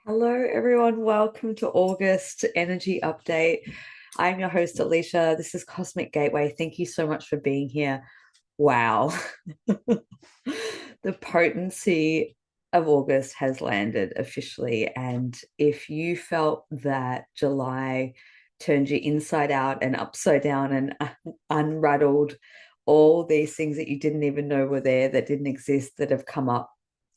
Hello, everyone. Welcome to August Energy Update. I'm your host, Alisha. This is Cosmic Gateway. Thank you so much for being here. Wow. The potency of August has landed officially. And if you felt that July turned you inside out and upside down and unraddled all these things that you didn't even know were there, that didn't exist, that have come up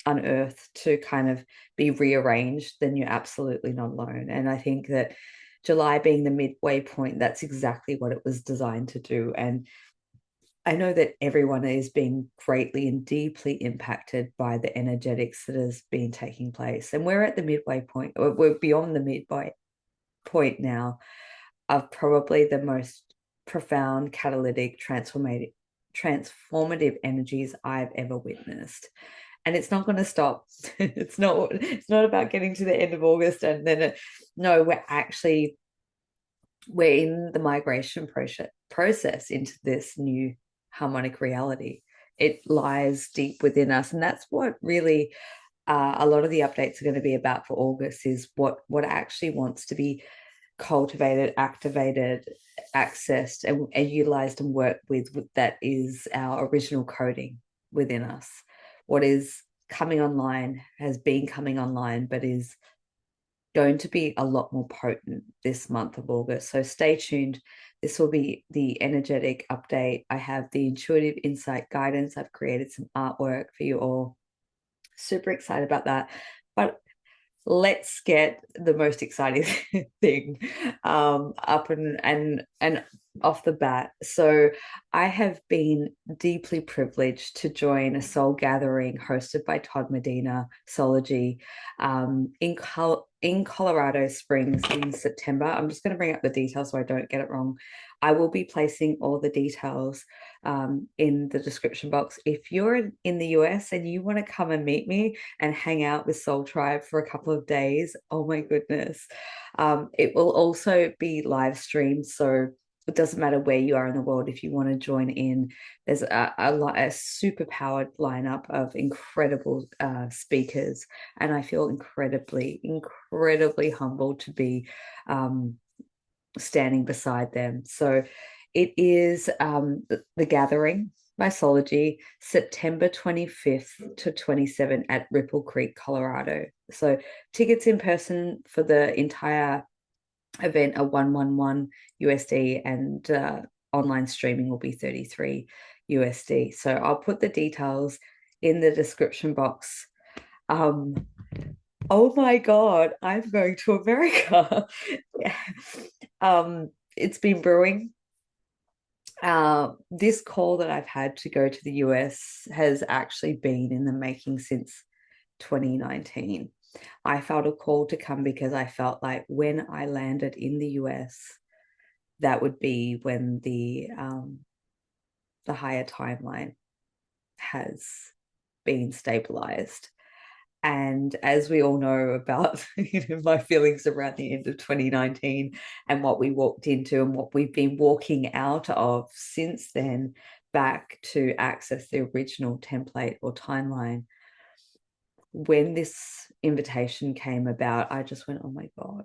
unearthed to kind of be rearranged, then you're absolutely not alone. And I think that July being the midway point, that's exactly what it was designed to do. And I know that everyone is being greatly and deeply impacted by the energetics that has been taking place. And we're at the midway point, or we're beyond the midway point now of probably the most profound catalytic transformative energies I've ever witnessed. And it's not going to stop. It's not about getting to the end of August and then no, we're in the migration process into this new harmonic reality. It lies deep within us, and that's what really a lot of the updates are going to be about for August, is what actually wants to be cultivated, activated, accessed, and utilized and worked with. That is our original coding within us. What is coming online has been coming online, but is going to be a lot more potent this month of August. So stay tuned. This will be the energetic update. I have the intuitive insight guidance. I've created some artwork for you all. Super excited about that. But let's get the most exciting thing up and off the bat. So I have been deeply privileged to join a soul gathering hosted by Todd Medina, Soulogy, in Colorado Springs in September. I'm just going to bring up the details so I don't get it wrong. I will be placing all the details in the description box. If you're in the US and you want to come and meet me and hang out with Soul Tribe for a couple of days, oh my goodness. It will also be live streamed. So it doesn't matter where you are in the world. If you want to join in, there's a super powered lineup of incredible speakers. And I feel incredibly humbled to be standing beside them. So it is the Gathering by Soulogy, September 25th to 27th at Ripple Creek, Colorado. So tickets in person for the entire event are 111 USD, and online streaming will be 33 USD. So I'll put the details in the description box. Oh my God, I'm going to America. It's been brewing. This call that I've had to go to the US has actually been in the making since 2019. I felt a call to come because I felt like when I landed in the US, that would be when the higher timeline has been stabilized. And as we all know about my feelings around the end of 2019 and what we walked into and what we've been walking out of since then, back to access the original template or timeline, when this invitation came about, I just went, oh my God,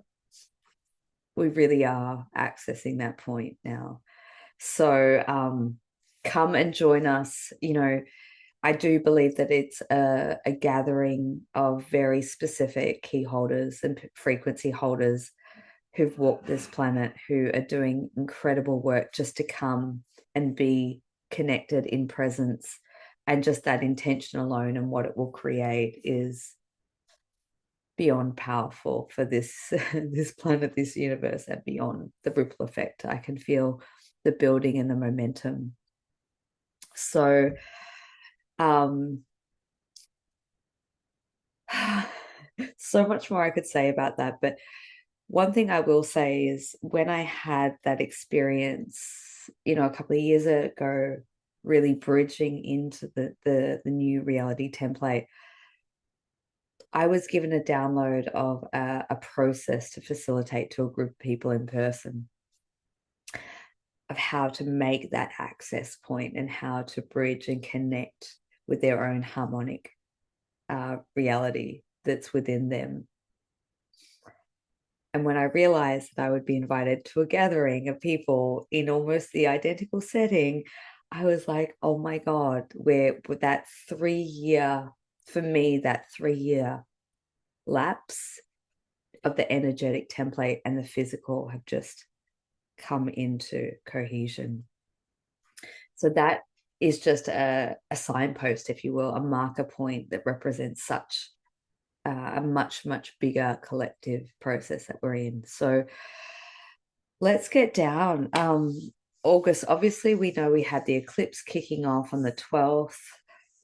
we really are accessing that point now. So come and join us. I do believe that it's a gathering of very specific key holders and frequency holders who've walked this planet, who are doing incredible work just to come and be connected in presence. And just that intention alone and what it will create is beyond powerful for this this planet, this universe, and beyond the ripple effect. I can feel the building and the momentum. So so much more I could say about that, but one thing I will say is when I had that experience, a couple of years ago, really bridging into the new reality template, I was given a download of a process to facilitate to a group of people in person of how to make that access point and how to bridge and connect with their own harmonic reality that's within them. And when I realized that I would be invited to a gathering of people in almost the identical setting, I was like, oh my God, where with that 3 year, for me, that 3 year lapse of the energetic template and the physical have just come into cohesion. So that is just a signpost, if you will, a marker point that represents such a much, much bigger collective process that we're in. So let's get down. August, obviously, we know we had the eclipse kicking off on the 12th.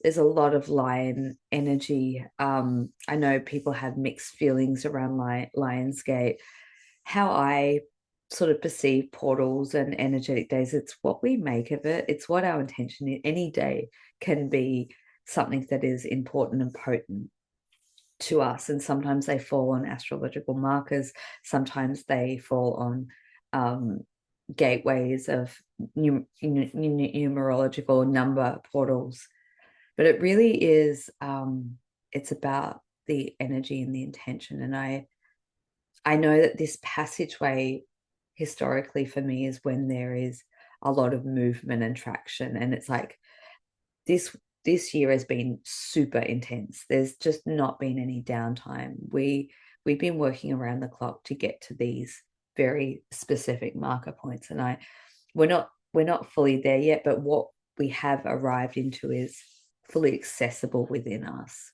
There's a lot of lion energy. I know people have mixed feelings around Lionsgate. How I sort of perceive portals and energetic days, it's what we make of it. It's what our intention is. Any day can be something that is important and potent to us, and sometimes they fall on astrological markers, sometimes they fall on gateways of numerological number portals, but it really is it's about the energy and the intention. And I know that this passageway historically for me is when there is a lot of movement and traction, and it's like this year has been super intense. There's just not been any downtime. We've been working around the clock to get to these very specific marker points, and we're not fully there yet, but what we have arrived into is fully accessible within us.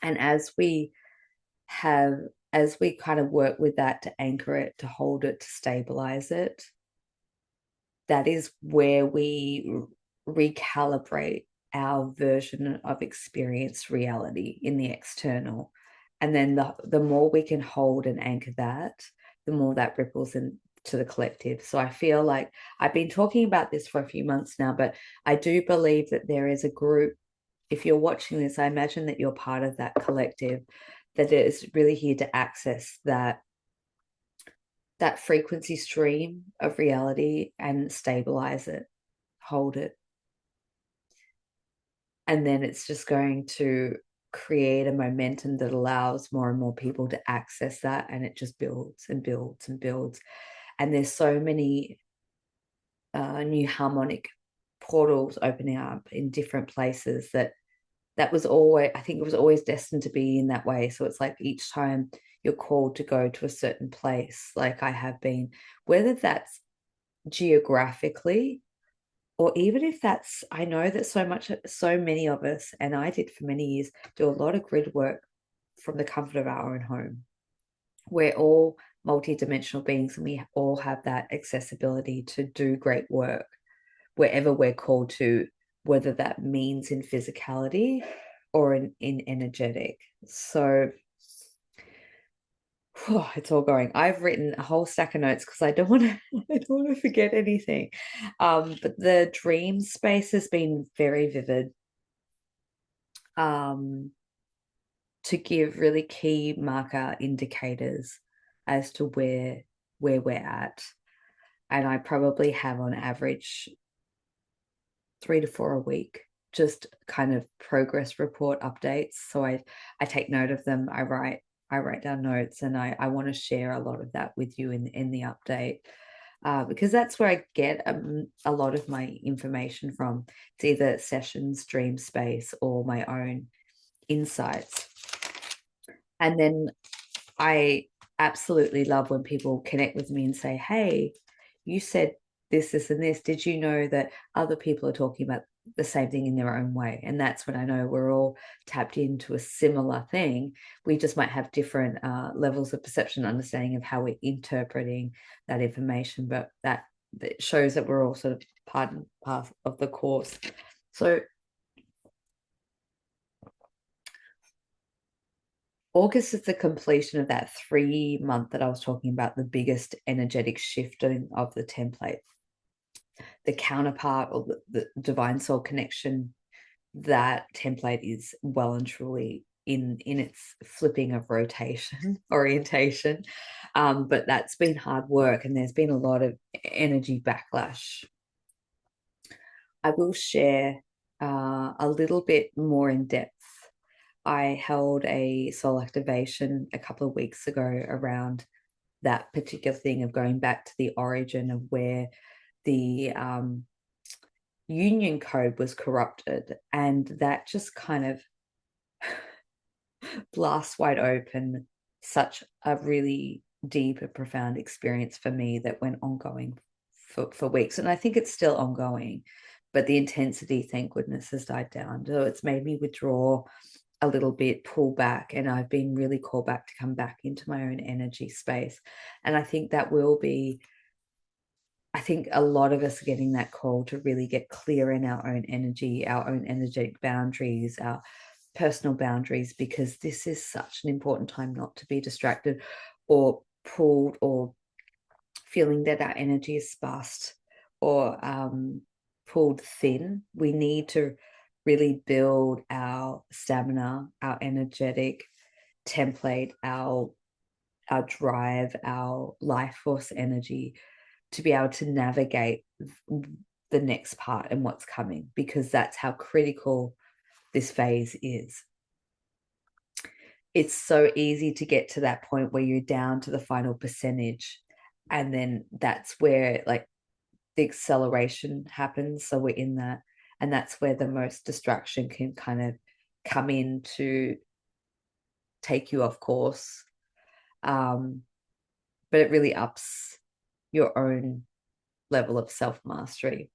And as we kind of work with that, to anchor it, to hold it, to stabilize it, that is where we recalibrate our version of experienced reality in the external. And then the more we can hold and anchor that, the more that ripples into the collective. So I feel like I've been talking about this for a few months now, but I do believe that there is a group. If you're watching this, I imagine that you're part of that collective that is really here to access that frequency stream of reality and stabilize it, hold it. And then it's just going to create a momentum that allows more and more people to access that, and it just builds and builds and builds. And there's so many new harmonic portals opening up in different places that was always, I think it was always destined to be in that way. So it's like each time you're called to go to a certain place, like I have been, whether that's geographically, or even if that's, I know that so many of us, and I did for many years, do a lot of grid work from the comfort of our own home. We're all multidimensional beings, and we all have that accessibility to do great work wherever we're called to, whether that means in physicality or in energetic. So it's all going. I've written a whole stack of notes because I don't want to forget anything. But the dream space has been very vivid. To give really key marker indicators as to where we're at. And I probably have on average 3 to 4 a week, just kind of progress report updates. So I take note of them. I write down notes, and I want to share a lot of that with you in the update, because that's where I get a lot of my information from. It's either sessions, dream space, or my own insights. And then I absolutely love when people connect with me and say, hey, you said this, this, and this. Did you know that other people are talking about the same thing in their own way? And that's when I know we're all tapped into a similar thing. We just might have different levels of perception, understanding of how we're interpreting that information, but that shows that we're all sort of part and parcel of the course. So August is the completion of that 3 month that I was talking about, the biggest energetic shifting of the template. The counterpart, or the divine soul connection, that template is well and truly in its flipping of rotation, orientation. But that's been hard work, and there's been a lot of energy backlash. I will share a little bit more in depth. I held a soul activation a couple of weeks ago around that particular thing of going back to the origin of where the union code was corrupted, and that just kind of blasts wide open such a really deep and profound experience for me that went ongoing for weeks. And I think it's still ongoing, but the intensity, thank goodness, has died down. So it's made me withdraw a little bit, pull back, and I've been really called back to come back into my own energy space. And I think that will be, I think a lot of us are getting that call to really get clear in our own energy, our own energetic boundaries, our personal boundaries, because this is such an important time not to be distracted or pulled or feeling that our energy is sparse or pulled thin. We need to really build our stamina, our energetic template, our drive, our life force energy to be able to navigate the next part and what's coming, because that's how critical this phase is. It's so easy to get to that point where you're down to the final percentage, and then that's where like the acceleration happens. So we're in that, and that's where the most distraction can kind of come in to take you off course. But it really ups your own level of self-mastery.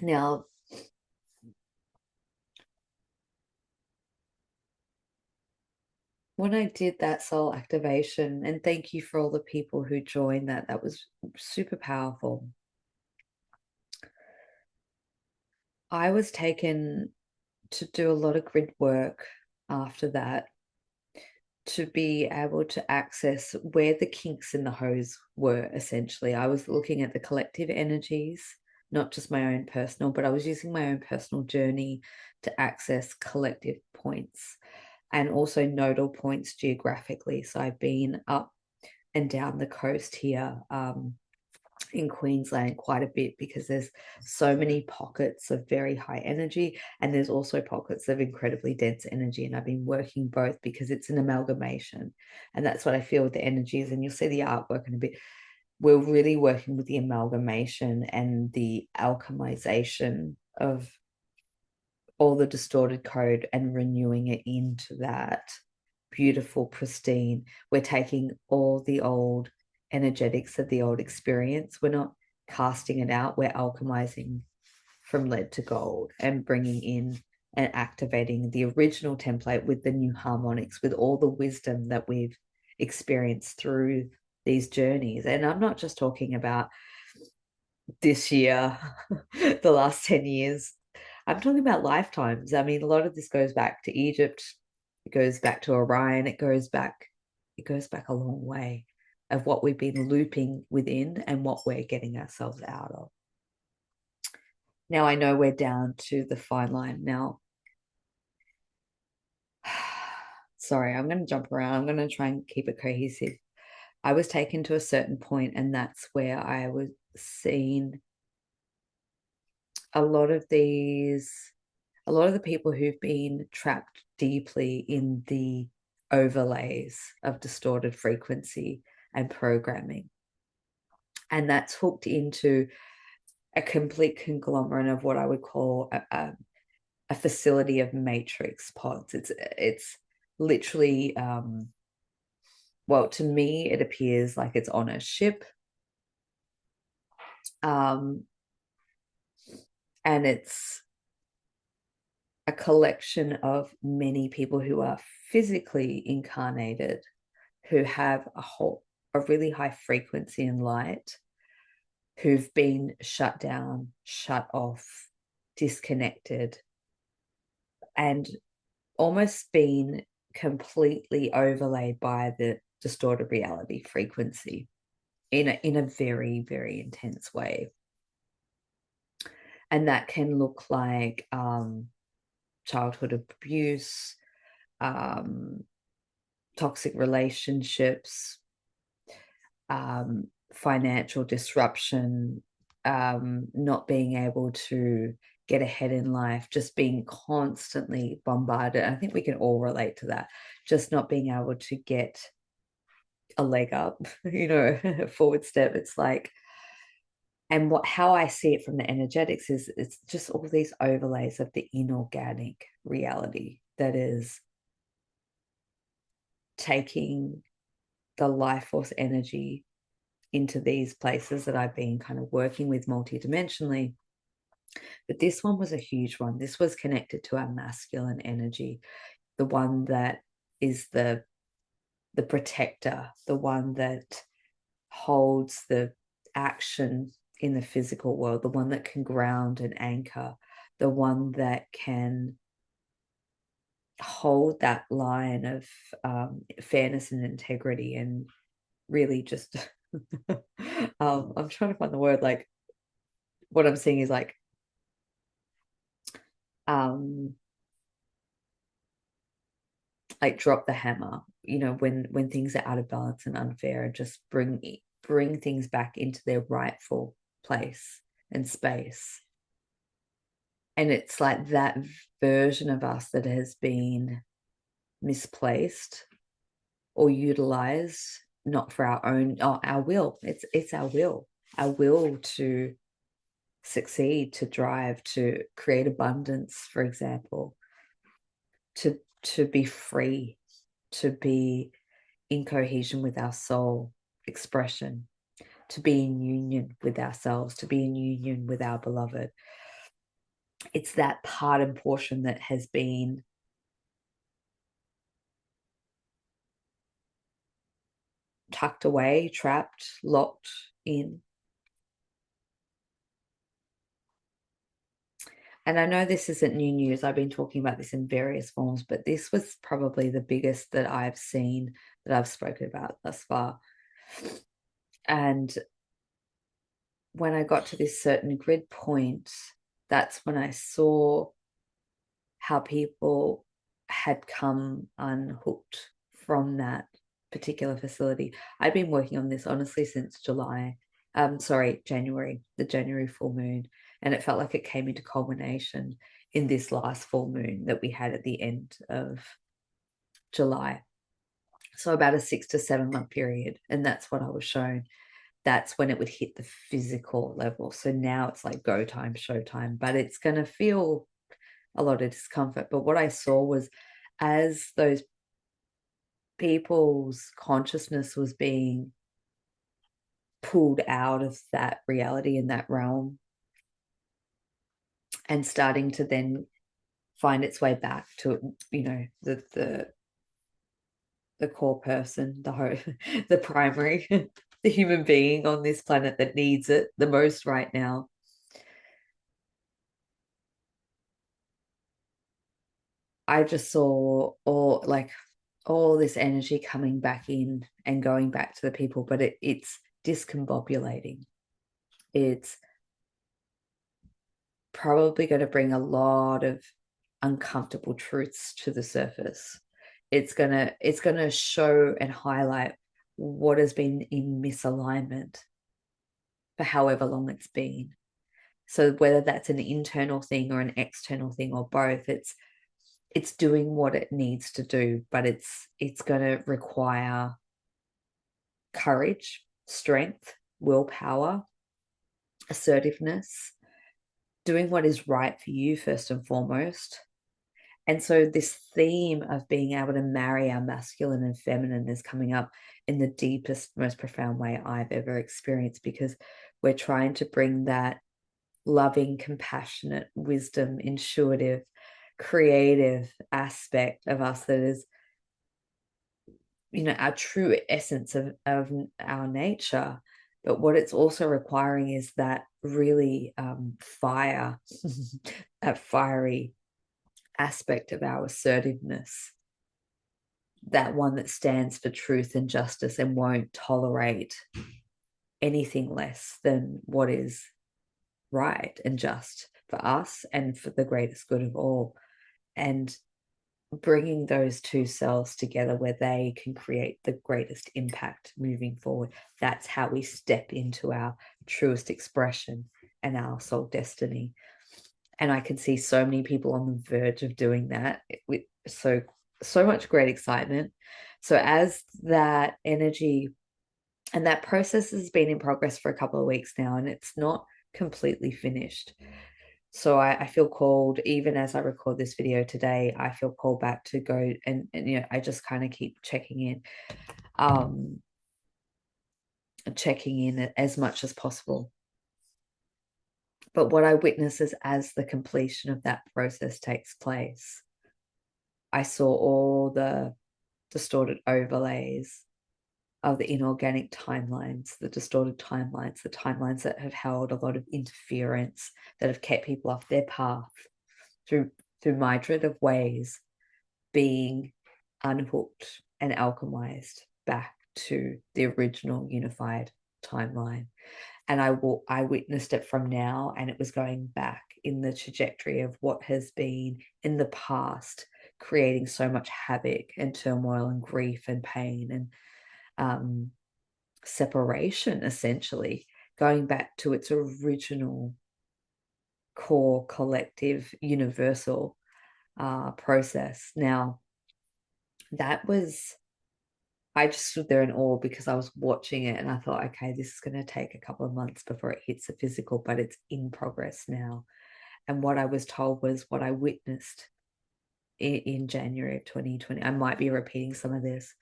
Now, when I did that soul activation, and thank you for all the people who joined that, that was super powerful. I was taken to do a lot of grid work after that to be able to access where the kinks in the hose were. Essentially, I was looking at the collective energies, not just my own personal, but I was using my own personal journey to access collective points and also nodal points geographically. So I've been up and down the coast here in Queensland quite a bit, because there's so many pockets of very high energy, and there's also pockets of incredibly dense energy. And I've been working both because it's an amalgamation, and that's what I feel with the energies. And you'll see the artwork in a bit. We're really working with the amalgamation and the alchemization of all the distorted code and renewing it into that beautiful, pristine. We're taking all the old energetics of the old experience. We're not casting it out. We're alchemizing from lead to gold and bringing in and activating the original template with the new harmonics, with all the wisdom that we've experienced through these journeys. And I'm not just talking about this year, the last 10 years. I'm talking about lifetimes. I mean, a lot of this goes back to Egypt. It goes back to Orion. It goes back a long way of what we've been looping within and what we're getting ourselves out of. Now I know we're down to the fine line. Now, sorry, I'm going to jump around. I'm going to try and keep it cohesive. I was taken to a certain point, and that's where I was seeing a lot of the people who've been trapped deeply in the overlays of distorted frequency and programming. And that's hooked into a complete conglomerate of what I would call a facility of matrix pods. It's literally, well, to me, it appears like it's on a ship. And it's a collection of many people who are physically incarnated, who have a really high frequency in light, who've been shut down, shut off, disconnected, and almost been completely overlaid by the distorted reality frequency in a very, very intense way. And that can look like childhood abuse, toxic relationships, financial disruption, not being able to get ahead in life, just being constantly bombarded. I think we can all relate to that, just not being able to get a leg up, a forward step. It's like, and how I see it from the energetics is it's just all these overlays of the inorganic reality that is taking the life force energy into these places that I've been kind of working with multidimensionally. But this one was a huge one. This was connected to our masculine energy, the one that is the protector, the one that holds the action in the physical world, the one that can ground and anchor, the one that can hold that line of fairness and integrity, and really just I'm trying to find the word, like what I'm seeing is like drop the hammer, when things are out of balance and unfair, and just bring things back into their rightful place and space. And it's like that version of us that has been misplaced or utilized, not for our will. It's our will to succeed, to drive, to create abundance, for example, to be free, to be in cohesion with our soul expression, to be in union with ourselves, to be in union with our beloved. It's that part and portion that has been tucked away, trapped, locked in. And I know this isn't new news. I've been talking about this in various forms, but this was probably the biggest that I've seen, that I've spoken about thus far. And when I got to this certain grid point, that's when I saw how people had come unhooked from that particular facility. I'd been working on this honestly since January, the January full moon. And it felt like it came into culmination in this last full moon that we had at the end of July. So about a 6 to 7 month period. And that's what I was shown. That's when it would hit the physical level. So now it's like go time, show time, but it's going to feel a lot of discomfort. But what I saw was, as those people's consciousness was being pulled out of that reality in that realm and starting to then find its way back to, the core person, the primary, the human being on this planet that needs it the most right now. I just saw all this energy coming back in and going back to the people, but it's discombobulating. It's probably going to bring a lot of uncomfortable truths to the surface. It's gonna show and highlight what has been in misalignment for however long it's been. So whether that's an internal thing or an external thing or both, it's doing what it needs to do, but it's going to require courage, strength, willpower, assertiveness, doing what is right for you first and foremost. And so this theme of being able to marry our masculine and feminine is coming up in the deepest, most profound way I've ever experienced, because we're trying to bring that loving, compassionate, wisdom, intuitive, creative aspect of us that is, our true essence of our nature. But what it's also requiring is that really fire, that fiery aspect of our assertiveness, that one that stands for truth and justice and won't tolerate anything less than what is right and just for us and for the greatest good of all. And bringing those two selves together where they can create the greatest impact moving forward. That's how we step into our truest expression and our soul destiny. And I can see so many people on the verge of doing that with so much great excitement. So as that energy and that process has been in progress for a couple of weeks now, and it's not completely finished. So I feel called, even as I record this video today, I feel called back to go and I just kind of keep checking in as much as possible. But what I witness is as the completion of that process takes place, I saw all the distorted overlays of the inorganic timelines, the distorted timelines, the timelines that have held a lot of interference, that have kept people off their path through myriad of ways, being unhooked and alchemized back to the original unified timeline. And I witnessed it from now, and it was going back in the trajectory of what has been in the past, creating so much havoc and turmoil and grief and pain and separation, essentially, going back to its original core, collective, universal process. Now, that was, I just stood there in awe because I was watching it and I thought, okay, this is going to take a couple of months before it hits the physical, but it's in progress now. And what I was told was what I witnessed in January of 2020. I might be repeating some of this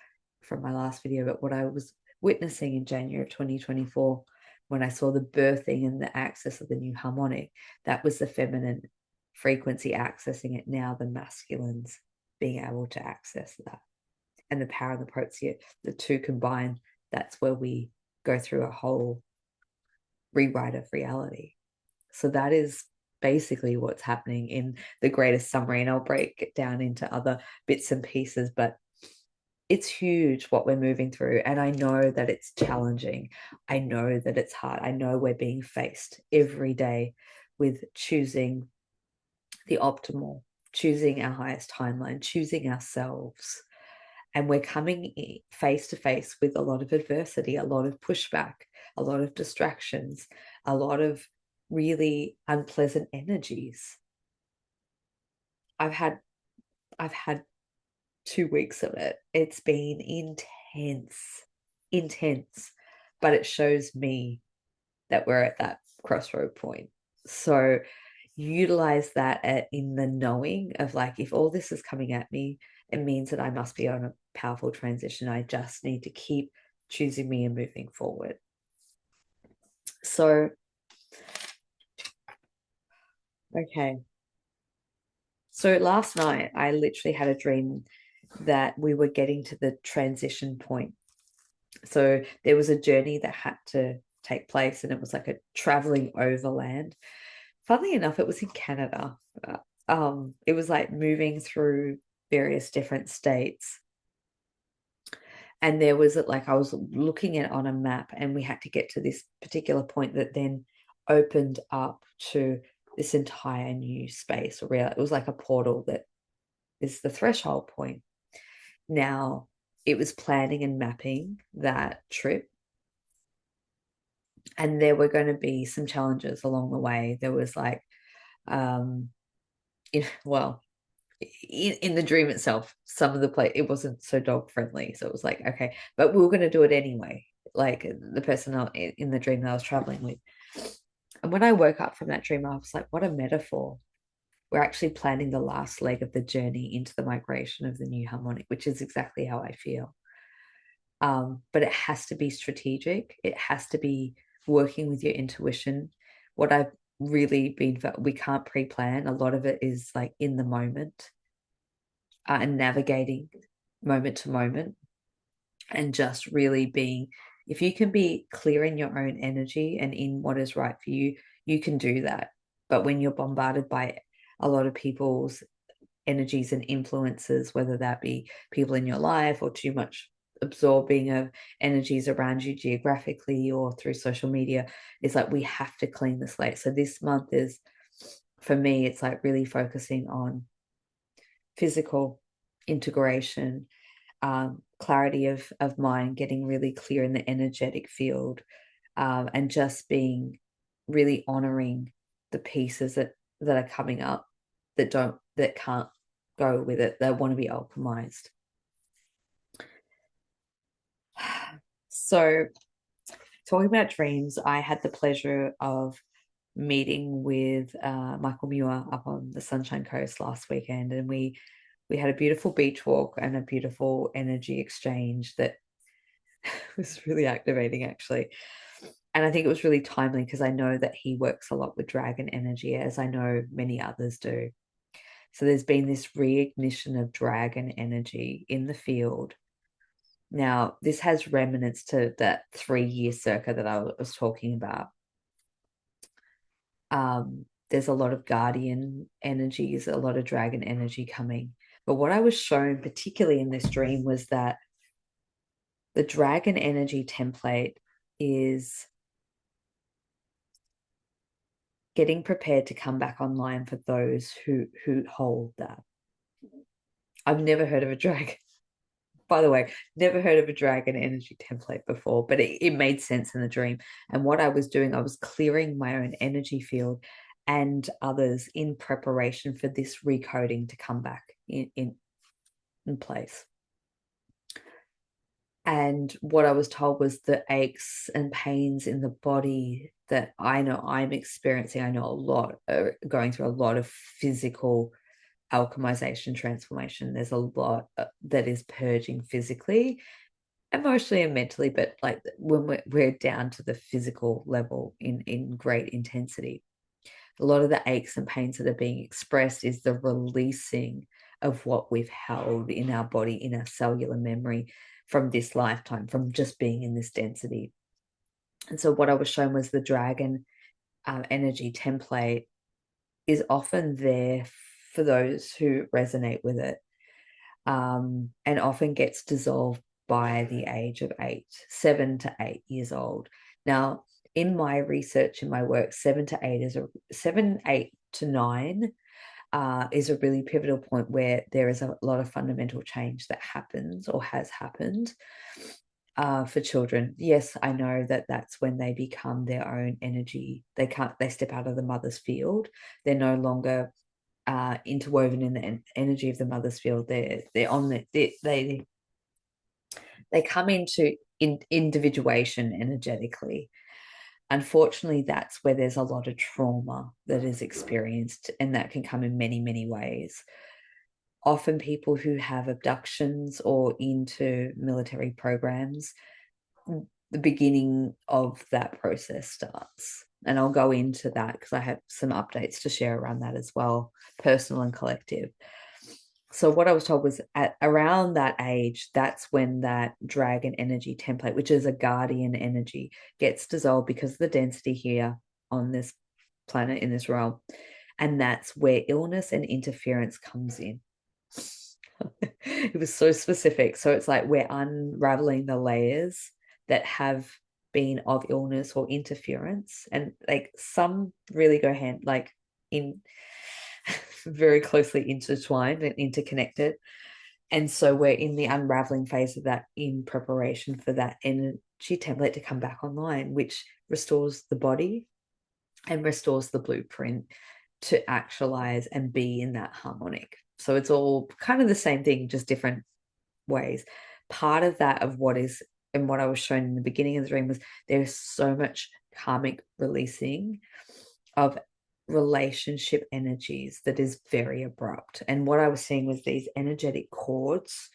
from my last video, but what I was witnessing in January of 2024, when I saw the birthing and the access of the new harmonic, that was the feminine frequency accessing it, now the masculines being able to access that. And the power and the potency, the two combined, that's where we go through a whole rewrite of reality. So that is basically what's happening in the greatest summary, and I'll break it down into other bits and pieces, but it's huge what we're moving through. And I know that it's challenging. I know that it's hard. I know we're being faced every day with choosing the optimal, choosing our highest timeline, choosing ourselves. And we're coming face to face with a lot of adversity, a lot of pushback, a lot of distractions, a lot of really unpleasant energies. I've had 2 weeks of it. It's been intense, but it shows me that we're at that crossroad point. So utilize that in the knowing of, like, if all this is coming at me, it means that I must be on a powerful transition. I just need to keep choosing me and moving forward. So, okay. So last night, I literally had a dream that we were getting to the transition point. So there was a journey that had to take place, and it was like a traveling overland. Funnily enough, it was in Canada. It was like moving through various different states. And there was, like, I was looking at it on a map, and we had to get to this particular point that then opened up to this entire new space. It was like a portal that is the threshold point. Now, it was planning and mapping that trip, and there were going to be some challenges along the way. There was like, well, in the dream itself, some of the place, it wasn't so dog friendly. So it was like, okay, but we were going to do it anyway. Like the person in the dream that I was traveling with. And when I woke up from that dream, I was like, what a metaphor. We're actually planning the last leg of the journey into the migration of the new harmonic, which is exactly how I feel. But it has to be strategic. It has to be working with your intuition. What I've really been, we can't pre-plan. A lot of it is like in the moment, and navigating moment to moment, and just really being, if you can be clear in your own energy and in what is right for you, you can do that. But when you're bombarded by a lot of people's energies and influences, whether that be people in your life or too much absorbing of energies around you geographically or through social media, it's like we have to clean the slate. So this month is, for me, it's like really focusing on physical integration, clarity of mind, getting really clear in the energetic field, and just being really honoring the pieces that are coming up that can't go with it. They want to be alchemized. So, talking about dreams, I had the pleasure of meeting with Michael Muir up on the Sunshine Coast last weekend, and we had a beautiful beach walk and a beautiful energy exchange that was really activating, actually. And I think it was really timely because I know that he works a lot with dragon energy, as I know many others do. So there's been this reignition of dragon energy in the field. Now, this has remnants to that 3-year circa that I was talking about. There's a lot of guardian energies, a lot of dragon energy coming. But what I was shown, particularly in this dream, was that the dragon energy template is getting prepared to come back online for those who hold that. I've never heard of a dragon. By the way, never heard of a dragon energy template before, but it made sense in the dream. And what I was doing, I was clearing my own energy field and others in preparation for this recoding to come back in place. And what I was told was the aches and pains in the body that I know I'm experiencing. I know a lot, going through a lot of physical alchemization transformation. There's a lot that is purging physically, emotionally, and mentally, but like when we're down to the physical level in great intensity, a lot of the aches and pains that are being expressed is the releasing of what we've held in our body, in our cellular memory from this lifetime, from just being in this density. And so what I was shown was the dragon energy template is often there for those who resonate with it, and often gets dissolved by the age of 7 to 8 years old. Now, in my research, in my work, 7 to 8 to 9 is a really pivotal point where there is a lot of fundamental change that happens or has happened for children. Yes, I know that that's when they become their own energy. They step out of the mother's field. They're no longer interwoven in the energy of the mother's field. They're on they come into individuation energetically. Unfortunately, that's where there's a lot of trauma that is experienced, and that can come in many, many ways. Often people who have abductions or into military programs, the beginning of that process starts. And I'll go into that because I have some updates to share around that as well, personal and collective. So what I was told was at around that age, that's when that dragon energy template, which is a guardian energy, gets dissolved because of the density here on this planet, in this realm. And that's where illness and interference comes in. It was so specific. So it's like we're unraveling the layers that have been of illness or interference. And like some really go hand, like in very closely intertwined and interconnected. And so we're in the unraveling phase of that in preparation for that energy template to come back online, which restores the body and restores the blueprint to actualize and be in that harmonic. So it's all kind of the same thing, just different ways. Part of that, of what is, and what I was shown in the beginning of the dream, was there's so much karmic releasing of relationship energies that is very abrupt. And what I was seeing was these energetic cords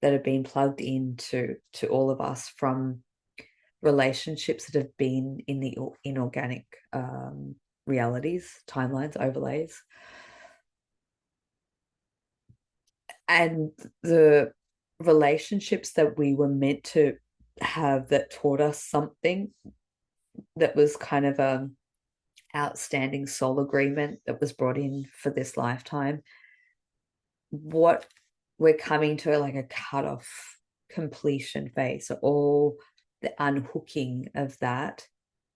that have been plugged into all of us from relationships that have been in the inorganic realities, timelines, overlays. And the relationships that we were meant to have that taught us something, that was kind of a outstanding soul agreement that was brought in for this lifetime. What we're coming to, like a cut-off completion phase. So all the unhooking of that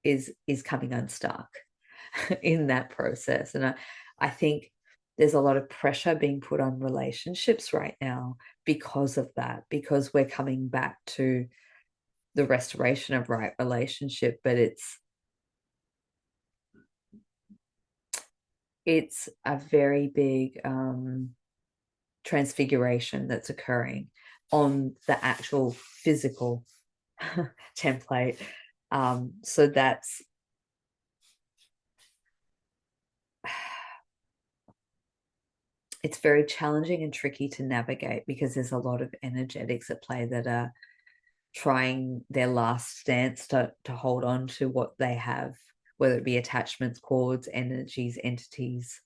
is coming unstuck in that process. And I think there's a lot of pressure being put on relationships right now because of that, because we're coming back to the restoration of right relationship, but it's a very big transfiguration that's occurring on the actual physical template. So that's it's very challenging and tricky to navigate because there's a lot of energetics at play that are trying their last stance to hold on to what they have, whether it be attachments, cords, energies, entities,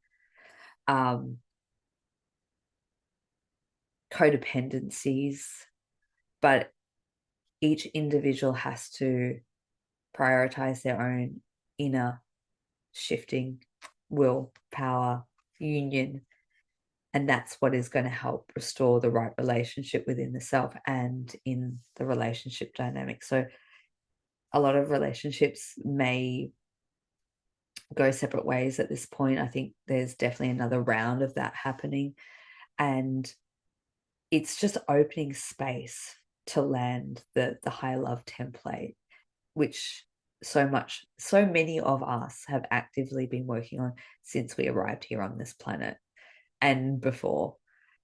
codependencies. But each individual has to prioritize their own inner shifting, will, power, union. And that's what is going to help restore the right relationship within the self and in the relationship dynamic. So a lot of relationships may go separate ways at this point. I think there's definitely another round of that happening. And it's just opening space to land the high love template, which so many of us have actively been working on since we arrived here on this planet and before.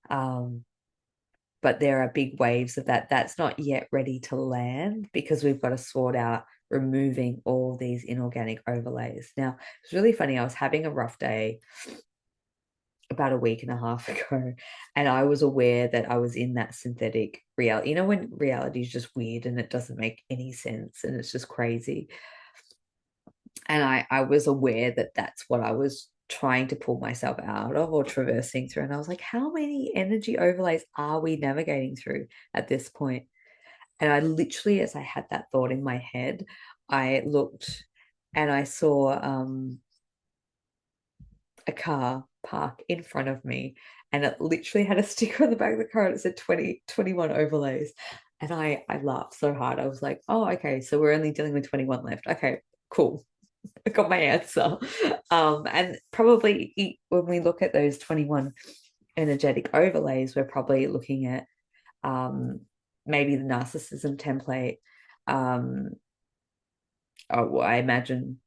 But there are big waves of that's not yet ready to land because we've got to sort out removing all these inorganic overlays. Now, it's really funny. I was having a rough day about a week and a half ago, and I was aware that I was in that synthetic reality. You know, when reality is just weird and it doesn't make any sense and it's just crazy. And I was aware that that's what I was trying to pull myself out of or traversing through. And I was like, how many energy overlays are we navigating through at this point? And I literally, as I had that thought in my head, I looked and I saw a car park in front of me, and it literally had a sticker on the back of the car and it said 21 overlays. And I laughed so hard. I was like, oh, okay, so we're only dealing with 21 left. Okay, cool. I got my answer. And probably when we look at those 21 energetic overlays, we're probably looking at maybe the narcissism template. I imagine,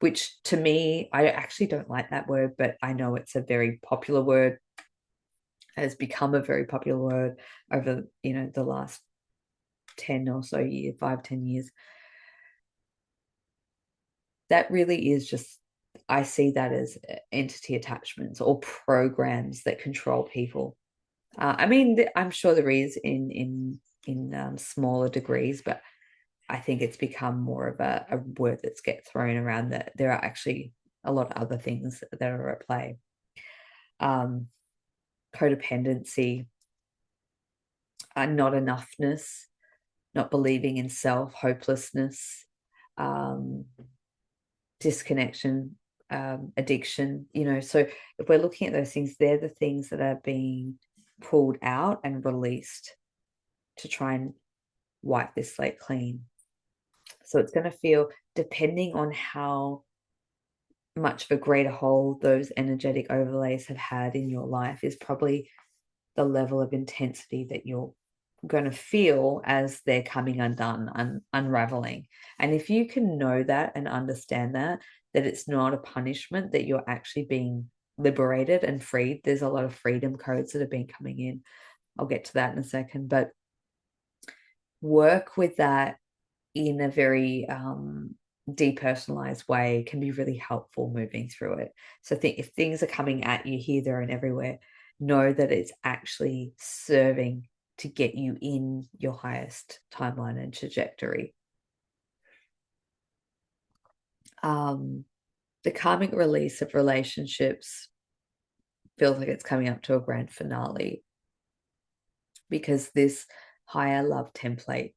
which to me, I actually don't like that word, but I know it's a very popular word, has become a very popular word over, the last 10 or so years, 5-10 years. That really is just, I see that as entity attachments or programs that control people. I mean, I'm sure there is in smaller degrees, but I think it's become more of a word that's get thrown around, that there are actually a lot of other things that are at play. Codependency, not enoughness, not believing in self, hopelessness, disconnection, addiction, so if we're looking at those things, they're the things that are being pulled out and released to try and wipe this slate clean. So it's going to feel, depending on how much of a greater hold those energetic overlays have had in your life, is probably the level of intensity that you're going to feel as they're coming undone, unraveling. And if you can know that and understand that it's not a punishment, that you're actually being liberated and freed. There's a lot of freedom codes that have been coming in. I'll get to that in a second, but work with that in a very depersonalized way can be really helpful moving through it. So if things are coming at you here, there, and everywhere, know that it's actually serving to get you in your highest timeline and trajectory. The karmic release of relationships feels like it's coming up to a grand finale, because this higher love template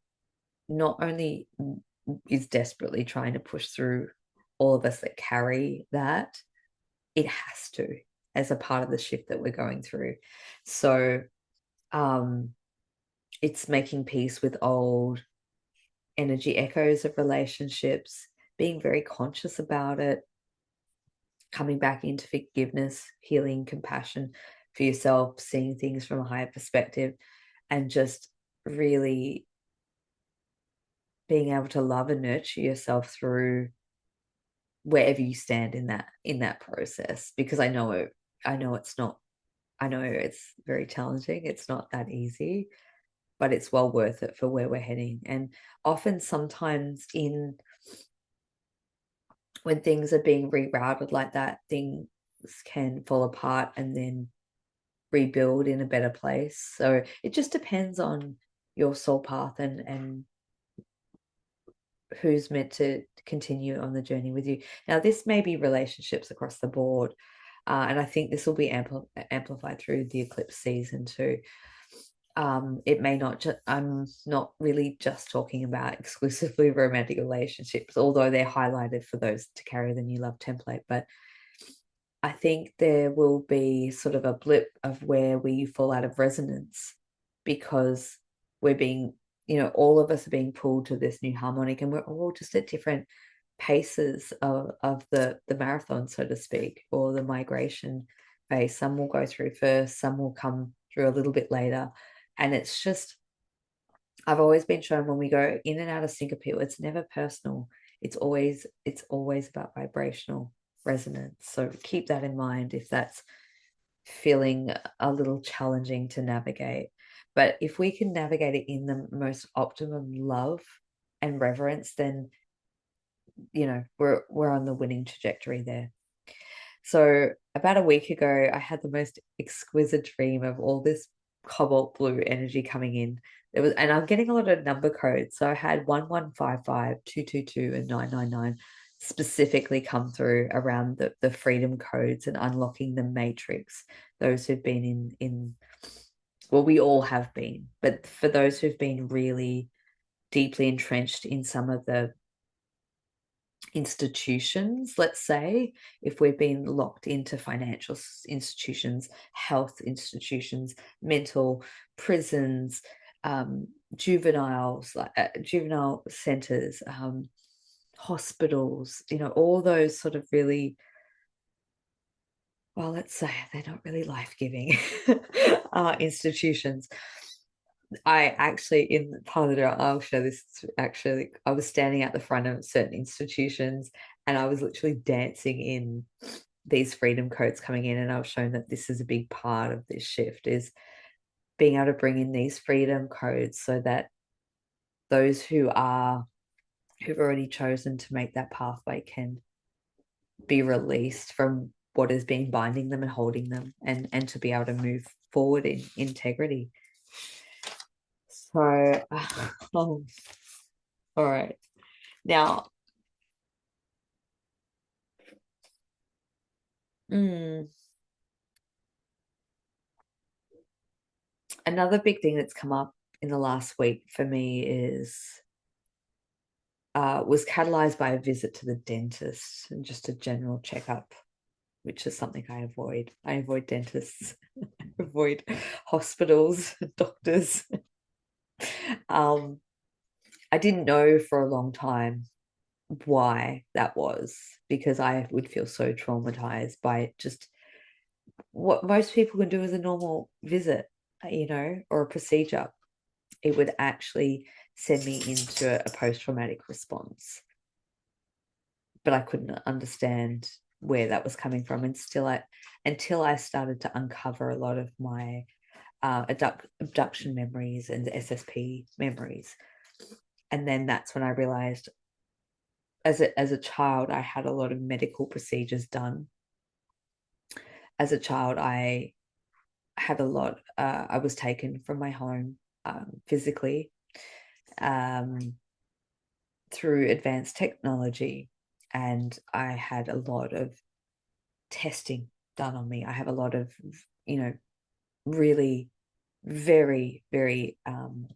not only is desperately trying to push through all of us that carry that, it has to, as a part of the shift that we're going through. So it's making peace with old energy echoes of relationships, being very conscious about it, coming back into forgiveness, healing, compassion for yourself, seeing things from a higher perspective, and just really being able to love and nurture yourself through wherever you stand in that process, because I know it's not, I know it's very challenging. It's not that easy, but it's well worth it for where we're heading. And often, sometimes, in when things are being rerouted like that, things can fall apart and then rebuild in a better place. So it just depends on your soul path and who's meant to continue on the journey with you. Now, this may be relationships across the board, and I think this will be amplified through the eclipse season too. It may not just, I'm not really just talking about exclusively romantic relationships, although they're highlighted for those to carry the new love template. But I think there will be sort of a blip of where we fall out of resonance because we're being, all of us are being pulled to this new harmonic, and we're all just at different paces of the marathon, so to speak, or the migration phase. Some will go through first, some will come through a little bit later. And it's just, I've always been shown when we go in and out of syncope, it's never personal. It's always about vibrational resonance. So keep that in mind if that's feeling a little challenging to navigate. But if we can navigate it in the most optimum love and reverence, then we're on the winning trajectory there. So about a week ago, I had the most exquisite dream of all this cobalt blue energy coming in. And I'm getting a lot of number codes. So I had 1155, 222, and 999 specifically come through around the freedom codes and unlocking the matrix. Those who've been well, we all have been, but for those who've been really deeply entrenched in some of the institutions, let's say, if we've been locked into financial institutions, health institutions, mental prisons, juveniles, like juvenile centers, hospitals, all those sort of really, well, let's say they're not really life-giving institutions. I actually, in part of the, I'll show this, actually, I was standing at the front of certain institutions and I was literally dancing in these freedom codes coming in, and I was shown that this is a big part of this shift, is being able to bring in these freedom codes so that those who've already chosen to make that pathway can be released from what has been binding them and holding them, and to be able to move forward in integrity. So, all right. Now, another big thing that's come up in the last week for me was catalyzed by a visit to the dentist and just a general checkup, which is something I avoid. I avoid dentists, I avoid hospitals, doctors. I didn't know for a long time why that was, because I would feel so traumatized by just what most people can do as a normal visit, or a procedure. It would actually send me into a post-traumatic response. But I couldn't understand where that was coming from, and until I started to uncover a lot of my abduction memories and SSP memories. And then that's when I realized, as a child, I had a lot of medical procedures done. As a child, I had a lot, I was taken from my home physically through advanced technology, and I had a lot of testing done on me. I have a lot of, really very, very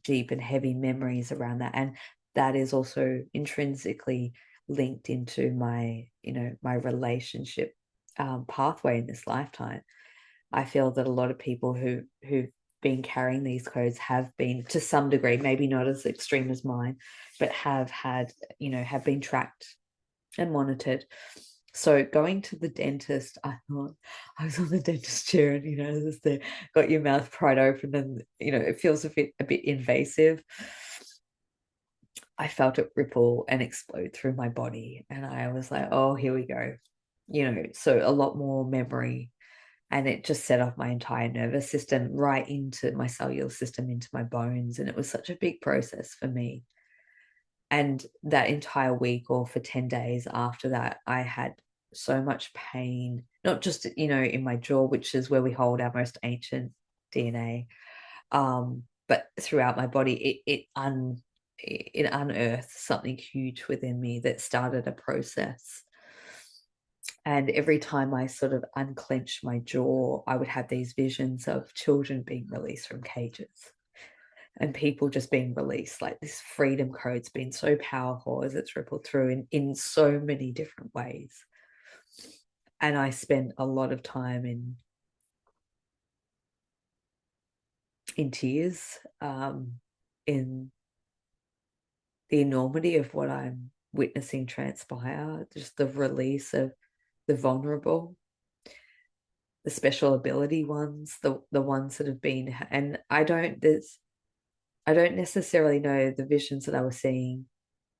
deep and heavy memories around that. And that is also intrinsically linked into my, my relationship pathway in this lifetime. I feel that a lot of people who've been carrying these codes have been, to some degree, maybe not as extreme as mine, but have had, have been tracked and monitored. So going to the dentist, I thought, I was on the dentist chair, and just there, got your mouth pried open, and it feels a bit invasive. I felt it ripple and explode through my body. And I was like, oh, here we go. So a lot more memory. And it just set off my entire nervous system right into my cellular system, into my bones. And it was such a big process for me. And that entire week, or for 10 days after that, I had so much pain, not just, in my jaw, which is where we hold our most ancient DNA, but throughout my body. It unearthed something huge within me that started a process. And every time I sort of unclenched my jaw, I would have these visions of children being released from cages and people just being released. Like, this freedom code's been so powerful as it's rippled through in so many different ways. And I spent a lot of time in tears, in the enormity of what I'm witnessing transpire, just the release of the vulnerable, the special ability ones, the ones that have been, and I don't necessarily know the visions that I was seeing.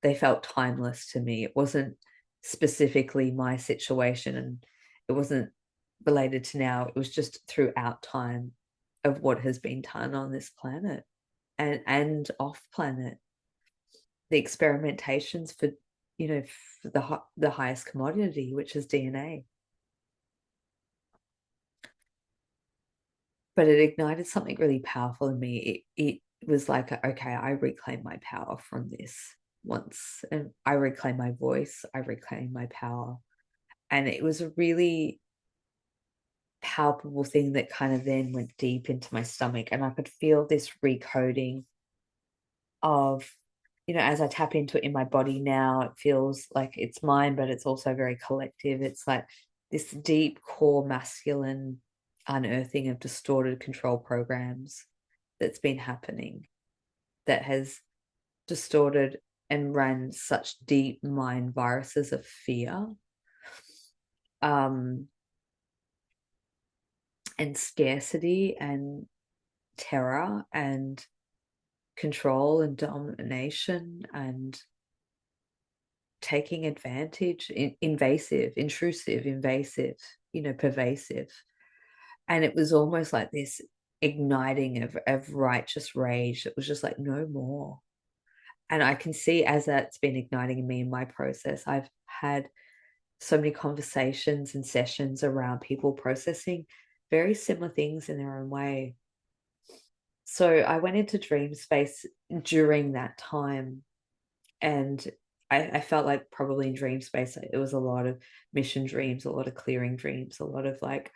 They felt timeless to me. It wasn't specifically my situation, and it wasn't related to now. It was just throughout time of what has been done on this planet and off planet. The experimentations for, for the highest commodity, which is DNA. But it ignited something really powerful in me. It was like, okay, I reclaim my power from this once, and I reclaim my voice, I reclaim my power. And it was a really palpable thing that kind of then went deep into my stomach, and I could feel this recoding of, as I tap into it in my body now, it feels like it's mine, but it's also very collective. It's like this deep core masculine unearthing of distorted control programs that's been happening, that has distorted and ran such deep mind viruses of fear, and scarcity and terror and control and domination and taking advantage, intrusive, invasive, pervasive. And it was almost like this igniting of righteous rage that was just like, no more. And I can see, as that's been igniting in me in my process, I've had so many conversations and sessions around people processing very similar things in their own way. So I went into dream space during that time, and I felt like probably in dream space, it was a lot of mission dreams, a lot of clearing dreams, a lot of like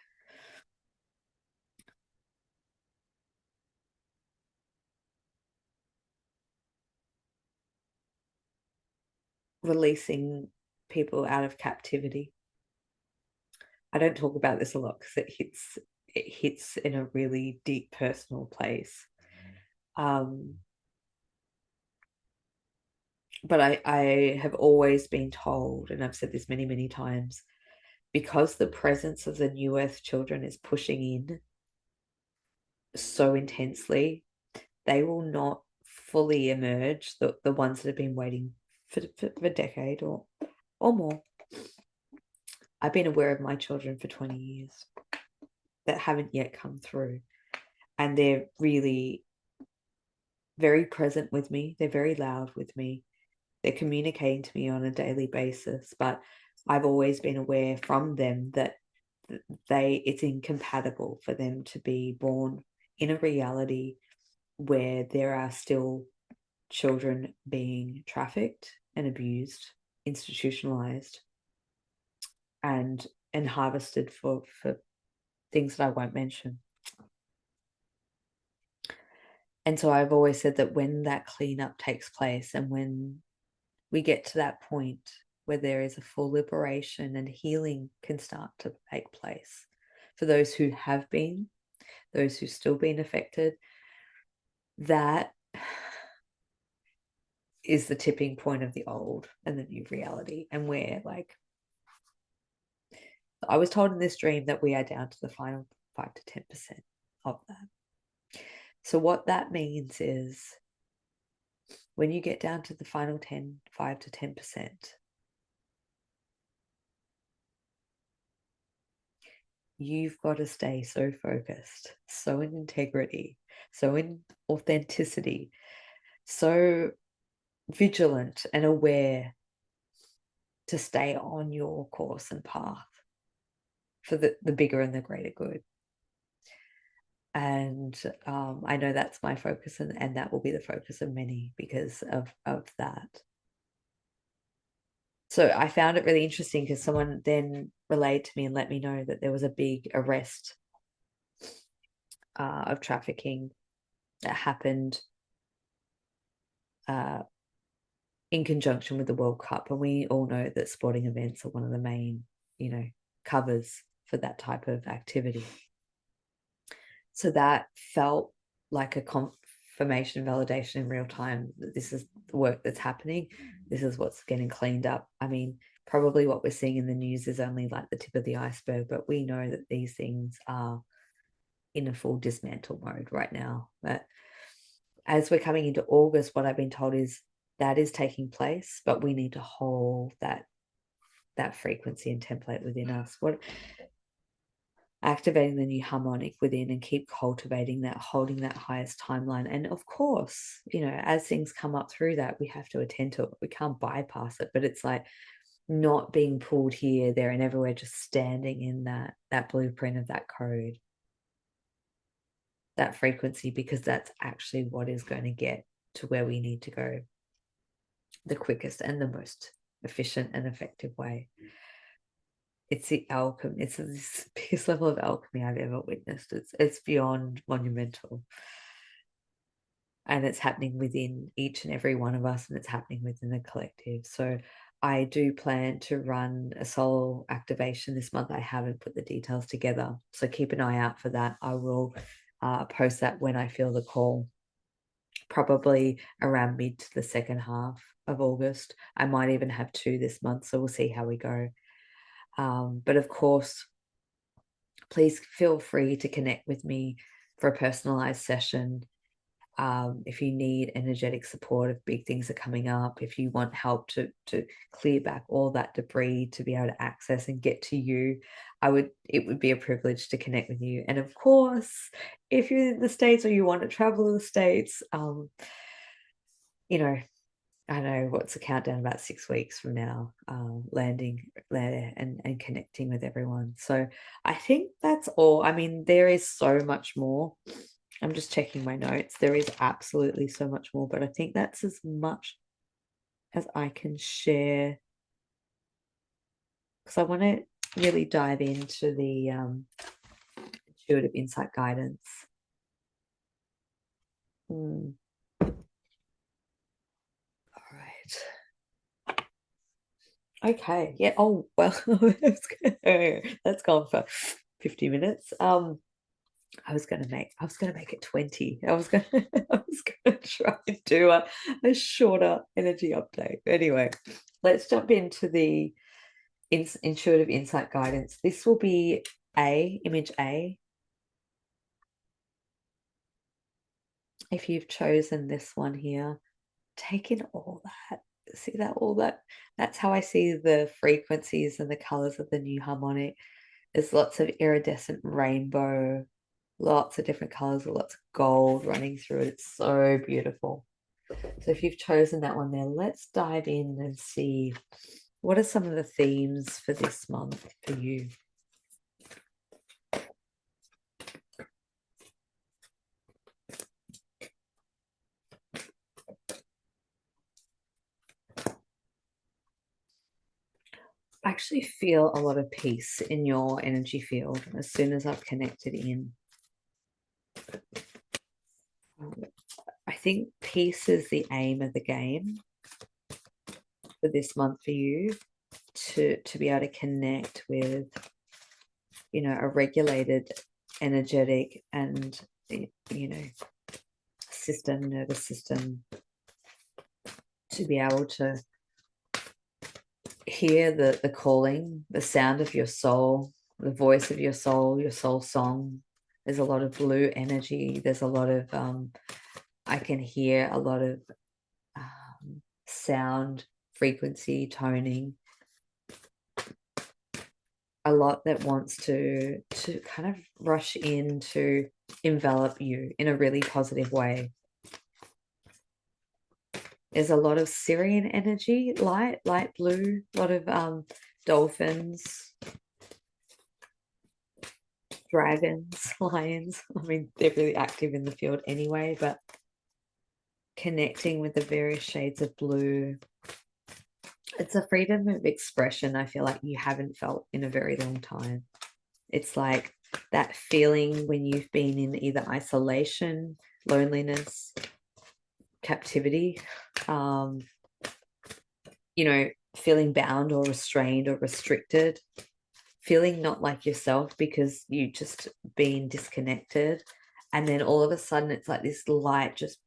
releasing people out of captivity. I don't talk about this a lot because it hits in a really deep personal place. But I have always been told, and I've said this many, many times, because the presence of the New Earth children is pushing in so intensely, they will not fully emerge, the ones that have been waiting for a decade or more. I've been aware of my children for 20 years that haven't yet come through. And they're really very present with me. They're very loud with me. They're communicating to me on a daily basis. But I've always been aware from them that it's incompatible for them to be born in a reality where there are still children being trafficked and abused, institutionalized, and harvested for things that I won't mention. And so I've always said that when that cleanup takes place, and when we get to that point where there is a full liberation and healing can start to take place for those who have been, those who've still been affected, that is the tipping point of the old and the new reality. And where, like, I was told in this dream that we are down to the final 5 to 10% of that. So what that means is when you get down to the final 5 to 10%, you've got to stay so focused, so in integrity, so in authenticity, so vigilant and aware to stay on your course and path for the bigger and the greater good. And I know that's my focus, and that will be the focus of many because of that. So I found it really interesting because someone then relayed to me and let me know that there was a big arrest of trafficking that happened in conjunction with the World Cup. And we all know that sporting events are one of the main, covers for that type of activity. So that felt like a confirmation, validation in real time that this is the work that's happening. This is what's getting cleaned up. I mean, probably what we're seeing in the news is only like the tip of the iceberg, but we know that these things are in a full dismantle mode right now. But as we're coming into August, what I've been told is that is taking place, but we need to hold that frequency and template within us. Activating the new harmonic within and keep cultivating that, holding that highest timeline. And of course, as things come up through that, we have to attend to it. We can't bypass it, but it's like not being pulled here, there, and everywhere, just standing in that blueprint of that code, that frequency, because that's actually what is going to get to where we need to go the quickest and the most efficient and effective way. It's the alchemy. It's the biggest level of alchemy I've ever witnessed. It's beyond monumental. And it's happening within each and every one of us, and it's happening within the collective. So I do plan to run a soul activation this month. I haven't put the details together, so keep an eye out for that. I will post that when I feel the call, probably around mid to the second half of August. I might even have 2 this month, so we'll see how we go. But of course, please feel free to connect with me for a personalized session. If you need energetic support, if big things are coming up, if you want help to clear back all that debris to be able to access and get to you, it would be a privilege to connect with you. And of course, if you're in the States or you want to travel to the States, I know what's the countdown, about 6 weeks from now, landing there and connecting with everyone. So I think that's all. I mean, there is so much more. I'm just checking my notes. There is absolutely so much more, but I think that's as much as I can share, because I want to really dive into the intuitive insight guidance. All right. Okay. Yeah. Oh, well, that's gone for 50 minutes. I was gonna make it 20. I was gonna try and do a shorter energy update. Anyway, let's jump into the intuitive insight guidance. This will be image A. If you've chosen this one here, take in all that. See that, all that? That's how I see the frequencies and the colors of the new harmonic. There's lots of iridescent rainbow, lots of different colors, lots of gold running through it. It's so beautiful. So if you've chosen that one there, let's dive in and see what are some of the themes for this month for you. I actually feel a lot of peace in your energy field as soon as I've connected in. I think peace is the aim of the game for this month for you, to be able to connect with, a regulated, energetic and, nervous system, to be able to hear the calling, the sound of your soul, the voice of your soul song. There's a lot of blue energy. There's a lot of, I can hear a lot of sound, frequency, toning, a lot that wants to kind of rush in to envelop you in a really positive way. There's a lot of Syrian energy, light blue, a lot of dolphins, dragons, lions. I mean, they're really active in the field anyway, but connecting with the various shades of blue. It's a freedom of expression I feel like you haven't felt in a very long time. It's like that feeling when you've been in either isolation, loneliness, captivity, feeling bound or restrained or restricted, feeling not like yourself because you just been disconnected. And then all of a sudden it's like this light just,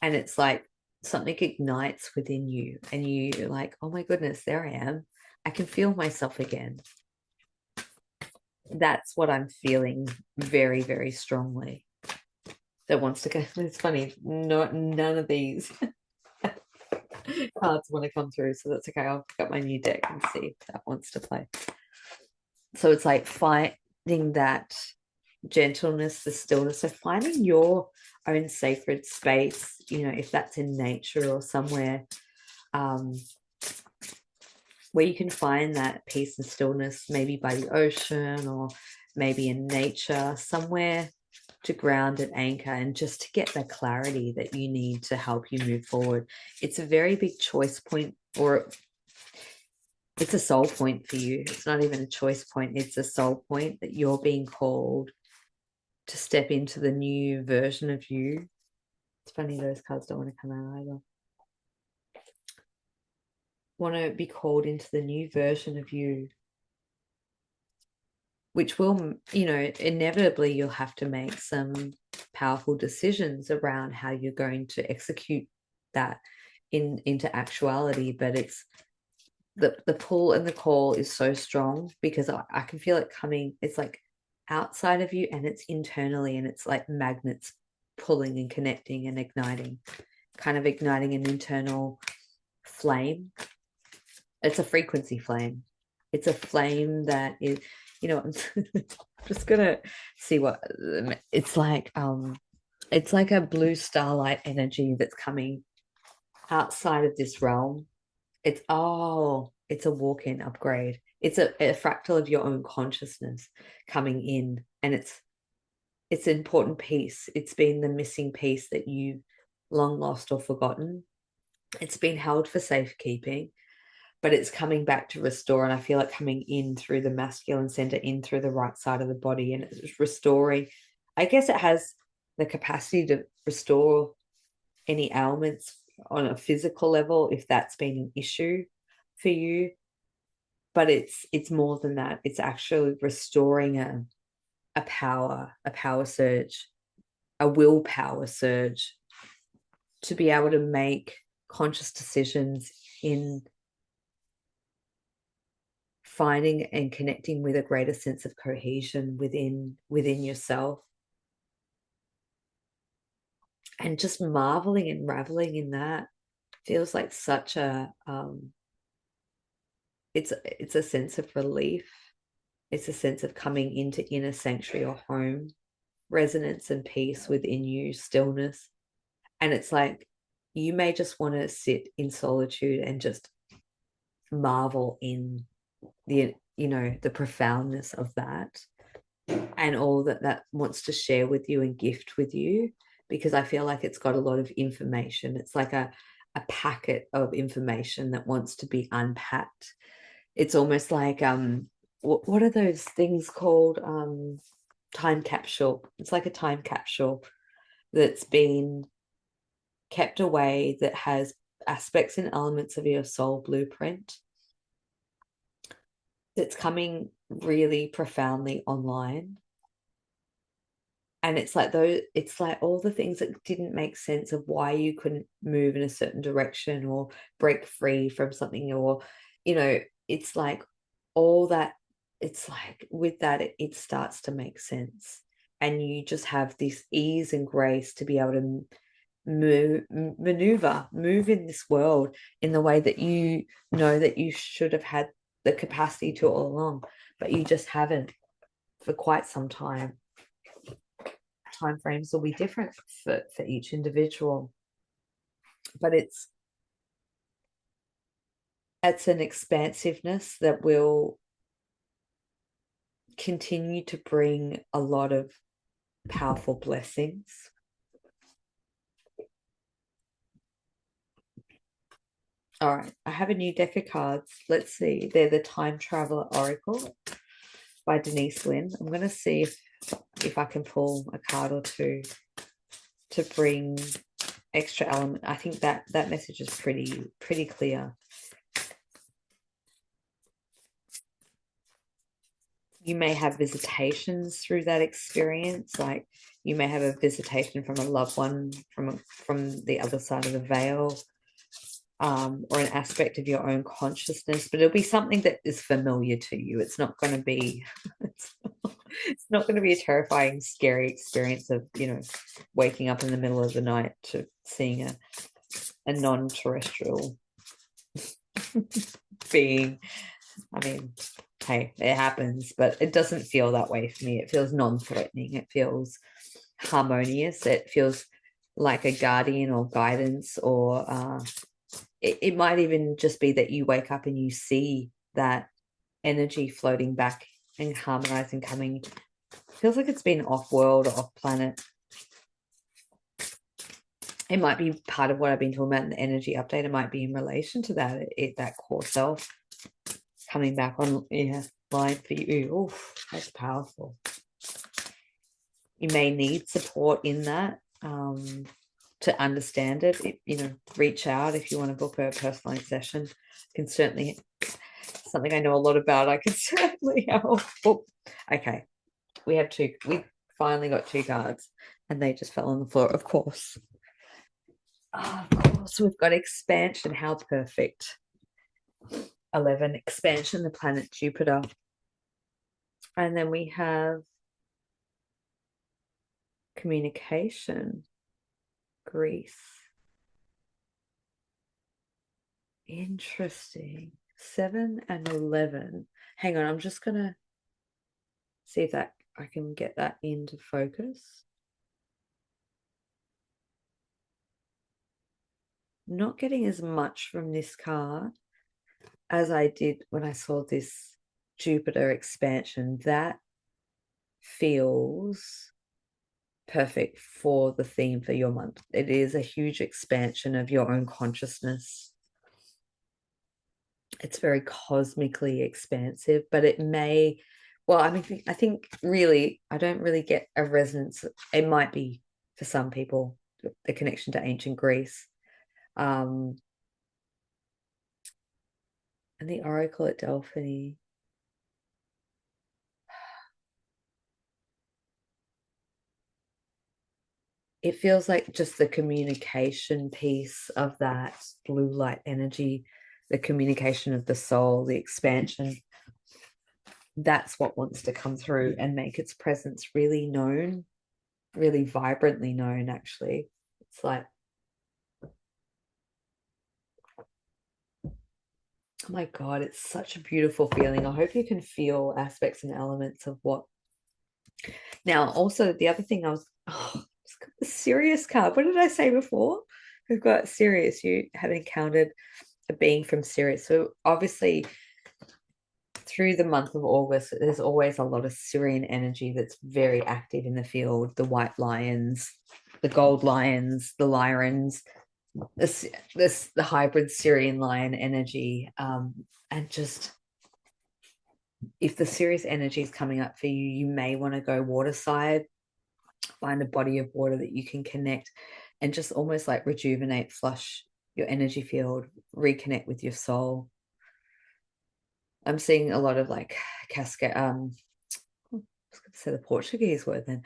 and it's like something ignites within you and you're like, oh my goodness, there I am. I can feel myself again. That's what I'm feeling very, very strongly. That wants to go. It's funny. None of these cards want to come through, so that's okay. I'll pick up my new deck and see if that wants to play. So it's like finding that gentleness, the stillness. So finding your own sacred space, if that's in nature or somewhere where you can find that peace and stillness, maybe by the ocean or maybe in nature, somewhere to ground and anchor and just to get the clarity that you need to help you move forward. It's a very big choice point, or it's a soul point for you. It's not even a choice point. It's a soul point that you're being called to step into the new version of you. It's funny, those cards don't want to come out either. Want to be called into the new version of you, which will, inevitably you'll have to make some powerful decisions around how you're going to execute that into actuality. But it's the pull and the call is so strong because I can feel it coming. It's like outside of you and it's internally, and it's like magnets pulling and connecting and igniting an internal flame. It's a frequency flame. It's a flame that is, I'm just gonna see what it's like. It's like a blue starlight energy that's coming outside of this realm. It's a walk-in upgrade. It's a fractal of your own consciousness coming in, and it's an important piece. It's been the missing piece that you've long lost or forgotten. It's been held for safekeeping, but it's coming back to restore. And I feel like coming in through the masculine center, in through the right side of the body, and it's restoring. I guess it has the capacity to restore any ailments on a physical level if that's been an issue for you. But it's more than that. It's actually restoring a power surge, a willpower surge to be able to make conscious decisions in finding and connecting with a greater sense of cohesion within yourself, and just marveling and reveling in that feels like such a it's a sense of relief. It's a sense of coming into inner sanctuary or home, resonance and peace within you, stillness. And it's like you may just want to sit in solitude and just marvel in the profoundness of that and all that wants to share with you and gift with you, because I feel like it's got a lot of information. It's like a packet of information that wants to be unpacked. It's almost like what are those things called? Time capsule. It's like a time capsule that's been kept away, that has aspects and elements of your soul blueprint that's coming really profoundly online. And it's like all the things that didn't make sense of why you couldn't move in a certain direction or break free from something, or it's like all that. It's like with that it starts to make sense, and you just have this ease and grace to be able to move in this world in the way that you know that you should have had the capacity to all along, but you just haven't for quite some time. Time frames will be different for each individual, but it's an expansiveness that will continue to bring a lot of powerful blessings. All right, I have a new deck of cards. Let's see. They're the Time Traveler Oracle by Denise Lynn. I'm going to see if I can pull a card or two to bring extra element. I think that message is pretty clear. You may have visitations through that experience, like you may have a visitation from a loved one from the other side of the veil, or an aspect of your own consciousness, but it'll be something that is familiar to you. It's not going to be it's not going to be a terrifying, scary experience of, waking up in the middle of the night to seeing a non-terrestrial being. I mean, hey, it happens, but it doesn't feel that way for me. It feels non-threatening. It feels harmonious. It feels like a guardian or guidance, or it might even just be that you wake up and you see that energy floating back and harmonizing, coming. Feels like it's been off-world or off-planet. It might be part of what I've been talking about in the energy update. It might be in relation to that, that core self coming back on line for you. Oof, that's powerful. You may need support in that to understand it. Reach out if you want to book a personalized session. Can certainly, something I know a lot about, I can certainly help. Oh, okay. We finally got two cards and they just fell on the floor, of course. Oh, of course, we've got expansion. How perfect. 11, expansion, the planet Jupiter. And then we have communication, Greece. Interesting. 7 and 11. Hang on, I'm just going to see if I can get that into focus. Not getting as much from this card as I did when I saw this Jupiter expansion. That feels perfect for the theme for your month. It is a huge expansion of your own consciousness. It's very cosmically expansive, but it may, I think really, I don't really get a resonance. It might be for some people, the connection to ancient Greece. And the Oracle at Delphi. It feels like just the communication piece of that blue light energy, the communication of the soul, the expansion. That's what wants to come through and make its presence really known, really vibrantly known, actually. It's like, oh my God, it's such a beautiful feeling. I hope you can feel aspects and elements of what. Now, also, the other thing the Sirius card. What did I say before? We've got Sirius. You have encountered a being from Sirius. So obviously, through the month of August, there's always a lot of Sirian energy that's very active in the field. The white lions, the gold lions, the lyrans, the hybrid Sirian lion energy, and just if the Sirius energy is coming up for you, you may want to go water side, find a body of water that you can connect and just almost like rejuvenate, flush your energy field, reconnect with your soul. I'm seeing a lot of like cascade, I was going to say the Portuguese word then,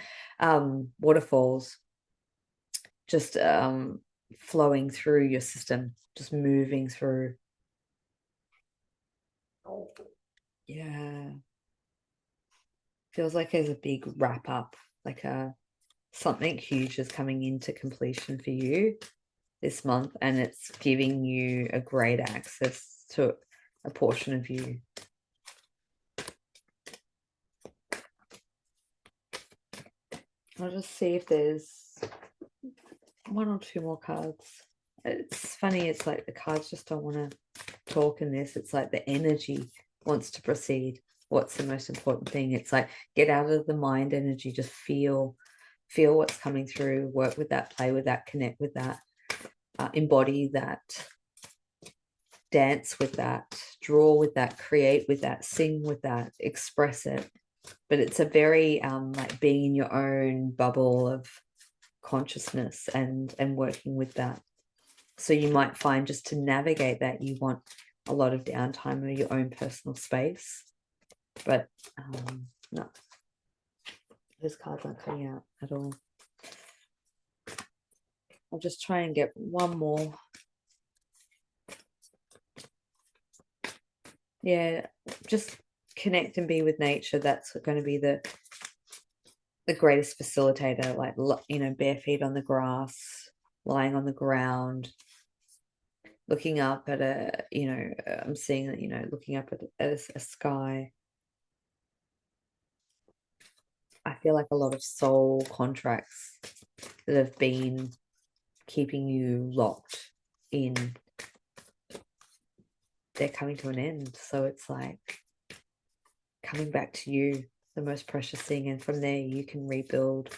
waterfalls just flowing through your system, just moving through. Yeah. Feels like there's a big wrap up, like a something huge is coming into completion for you this month, and it's giving you a great access to a portion of you. I'll just see if there's one or two more cards. It's funny, it's like the cards just don't want to talk in this. It's like the energy wants to proceed. What's the most important thing? It's like, get out of the mind energy, just feel what's coming through, work with that, play with that, connect with that, embody that, dance with that, draw with that, create with that, sing with that, express it. But it's a very like being in your own bubble of consciousness and working with that. So you might find just to navigate that, you want a lot of downtime in your own personal space. But no, those cards aren't coming out at all. I'll just try and get one more. Yeah, just connect and be with nature. That's going to be the greatest facilitator, like, you know, bare feet on the grass, lying on the ground, looking up at a, you know, I'm seeing that, you know, looking up at a sky. I feel like a lot of soul contracts that have been keeping you locked in, they're coming to an end. So it's like coming back to you, the most precious thing. And from there, you can rebuild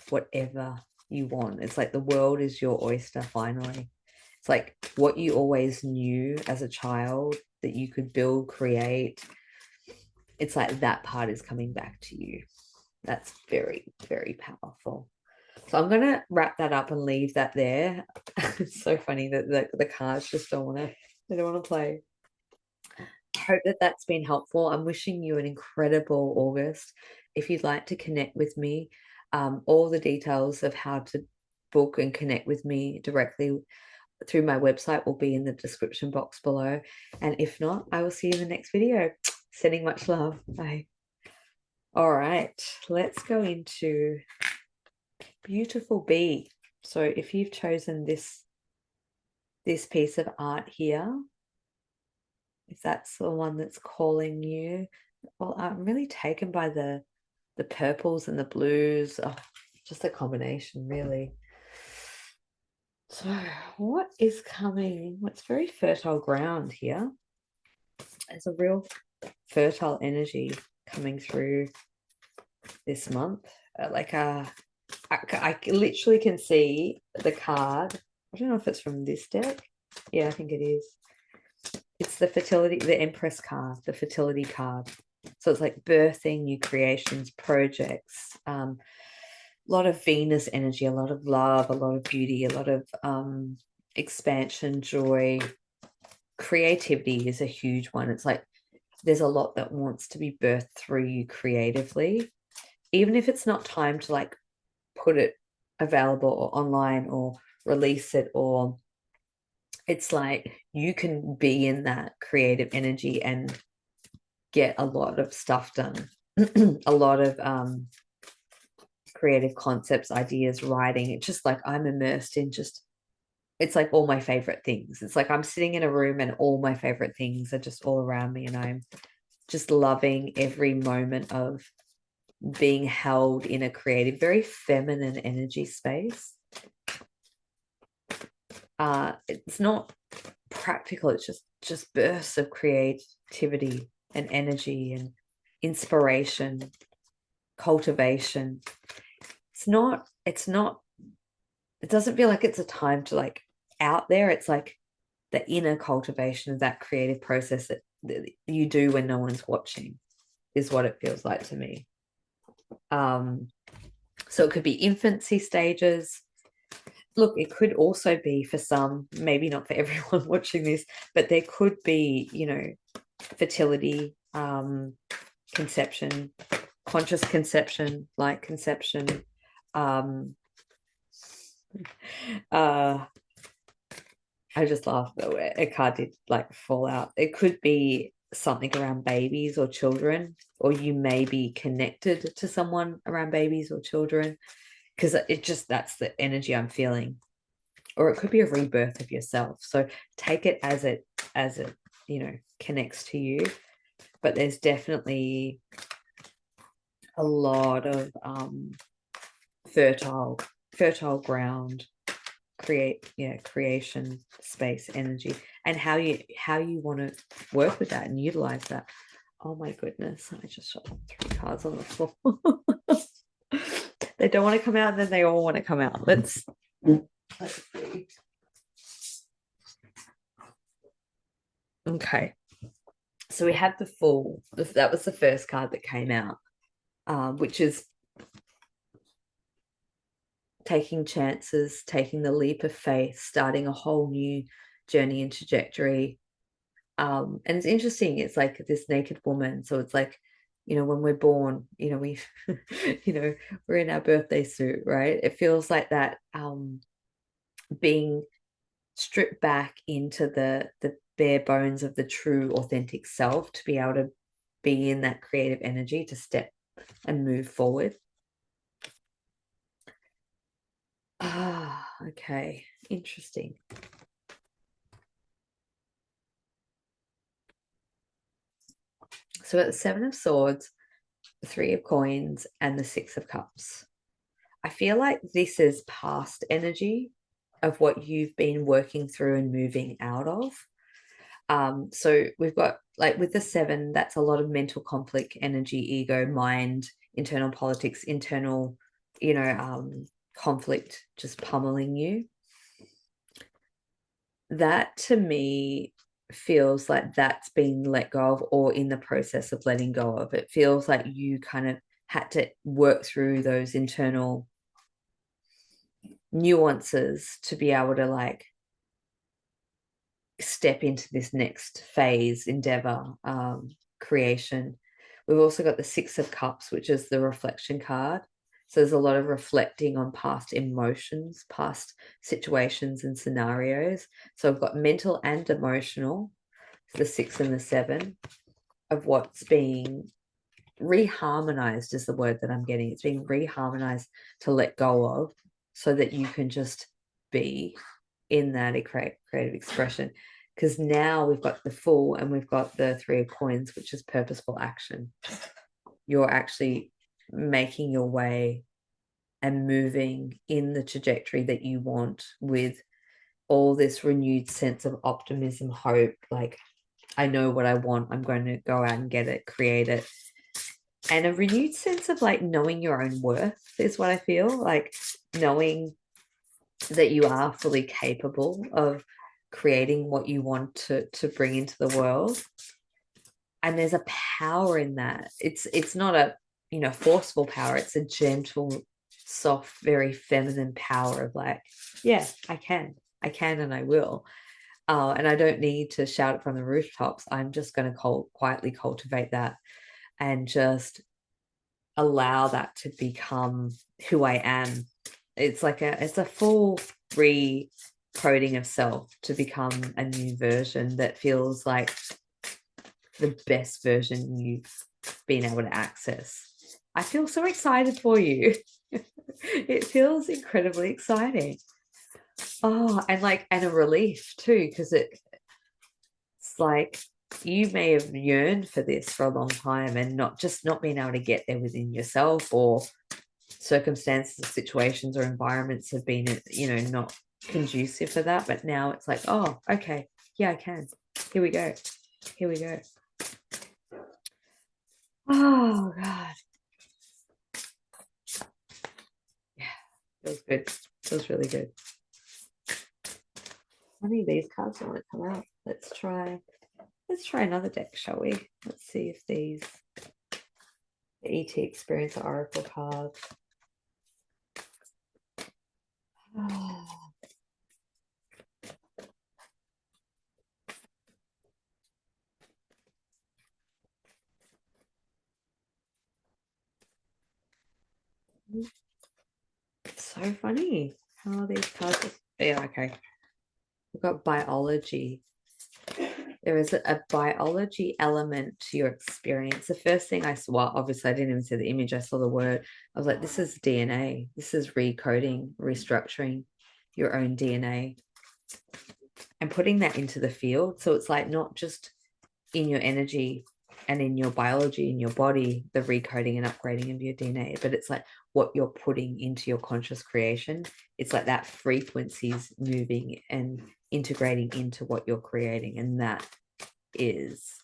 whatever you want. It's like the world is your oyster finally. It's like what you always knew as a child that you could build, create. It's like that part is coming back to you. That's very, very powerful. So I'm going to wrap that up and leave that there. It's so funny that the cards just don't want to play. I hope that that's been helpful. I'm wishing you an incredible August. If you'd like to connect with me, all the details of how to book and connect with me directly through my website will be in the description box below. And if not, I will see you in the next video. Sending much love. Bye. All right, let's go into Beautiful Bee. So if you've chosen this piece of art here, if that's the one that's calling you, well, I'm really taken by the purples and the blues. Oh, just a combination, really. So what is coming? It's very fertile ground here. There's a real fertile energy coming through this month. I literally can see the card. I don't know if it's from this deck. Yeah, I think it is. It's the fertility, the Empress card, the fertility card. So it's like birthing, new creations, projects, a lot of Venus energy, a lot of love, a lot of beauty, a lot of expansion, joy. Creativity is a huge one. It's like there's a lot that wants to be birthed through you creatively, even if it's not time to like put it available or online or release it, or it's like you can be in that creative energy and get a lot of stuff done. A lot of creative concepts, ideas, writing. It's just like I'm immersed in just, it's like all my favorite things. It's like I'm sitting in a room and all my favorite things are just all around me, and I'm just loving every moment of being held in a creative, very feminine energy space. It's not practical. It's just bursts of creativity and energy and inspiration, cultivation. It doesn't feel like it's a time to like out there. It's like the inner cultivation of that creative process that you do when no one's watching is what it feels like to me. So it could be infancy stages. Look, it could also be for some, maybe not for everyone watching this, but there could be, you know, fertility, conception, conscious conception, light conception. I just laughed though. A card did like fall out. It could be something around babies or children, or you may be connected to someone around babies or children. because that's the energy I'm feeling. Or it could be a rebirth of yourself. So take it as it connects to you. But there's definitely a lot of fertile ground, creation space energy, and how you want to work with that and utilize that. Oh my goodness, I just shot 3 cards on the floor. They don't want to come out, and then they all want to come out. Let's see. Okay, so we have the Fool. That was the first card that came out, which is taking chances, taking the leap of faith, starting a whole new journey and trajectory. And it's interesting, it's like this naked woman. So it's like, when we're born, we, we're in our birthday suit, right? It feels like that, being stripped back into the bare bones of the true authentic self, to be able to be in that creative energy, to step and move forward. Okay, interesting. So at the 7 of Swords, the 3 of Coins, and the 6 of Cups, I feel like this is past energy of what you've been working through and moving out of. So we've got, like, with the 7, that's a lot of mental conflict, energy, ego, mind, internal politics, internal, conflict just pummeling you. That to me feels like that's been let go of, or in the process of letting go of. It feels like you kind of had to work through those internal nuances to be able to, like, step into this next phase, endeavor, creation. We've also got the 6 of Cups, which is the reflection card. So there's a lot of reflecting on past emotions, past situations and scenarios. So I've got mental and emotional, the 6 and the 7, of what's being reharmonized is the word that I'm getting. It's being reharmonized to let go of, so that you can just be in that creative expression. Because now we've got the Fool and we've got the 3 of Coins, which is purposeful action. You're actually making your way and moving in the trajectory that you want, with all this renewed sense of optimism, hope, like, I know what I want, I'm going to go out and get it, create it. And a renewed sense of, like, knowing your own worth is what I feel, like, knowing that you are fully capable of creating what you want to bring into the world. And there's a power in that. It's not a forceful power. It's a gentle, soft, very feminine power of, like, yeah, I can and I will. And I don't need to shout it from the rooftops. I'm just going to quietly cultivate that and just allow that to become who I am. It's a full recoding of self to become a new version that feels like the best version you've been able to access. I feel so excited for you. It feels incredibly exciting. Oh, and a relief too, because it's like you may have yearned for this for a long time, and not being able to get there within yourself, or circumstances, situations, or environments have been, not conducive for that. But now it's like, oh, okay, yeah, I can. Here we go. Oh God. Yeah, feels good. Feels really good. Funny, these cards don't want to come out. Let's try another deck, shall we? Let's see if the ET Experience Oracle cards. Oh. It's so funny how these cards yeah, okay. We've got biology. there is a biology element to your experience. The first thing I saw, well, obviously I didn't even see the image, I saw the word. I was like, this is DNA. This is recoding, restructuring your own DNA and putting that into the field. So it's like not just in your energy and in your biology, in your body, the recoding and upgrading of your DNA, but it's like what you're putting into your conscious creation. It's like that frequencies moving and integrating into what you're creating. And that is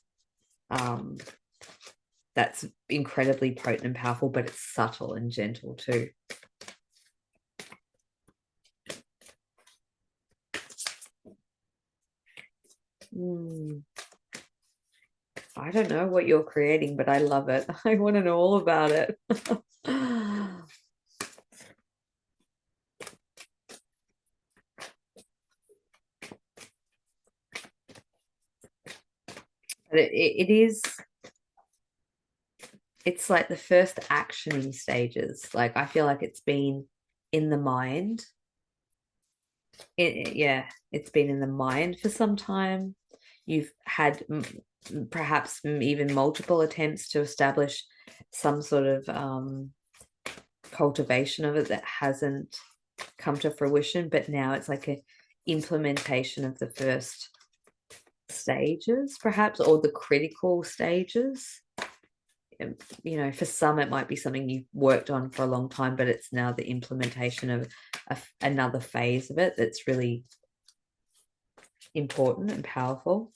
that's incredibly potent and powerful, but it's subtle and gentle too. I don't know what you're creating, but I love it. I want to know all about it. But it's like the first actioning stages. Like I feel like it's been in the mind. It's been in the mind for some time. You've had perhaps even multiple attempts to establish some sort of cultivation of it that hasn't come to fruition, but now it's like a implementation of the first stages, perhaps, or the critical stages. You know, for some it might be something you've worked on for a long time, but it's now the implementation of another phase of it that's really important and powerful.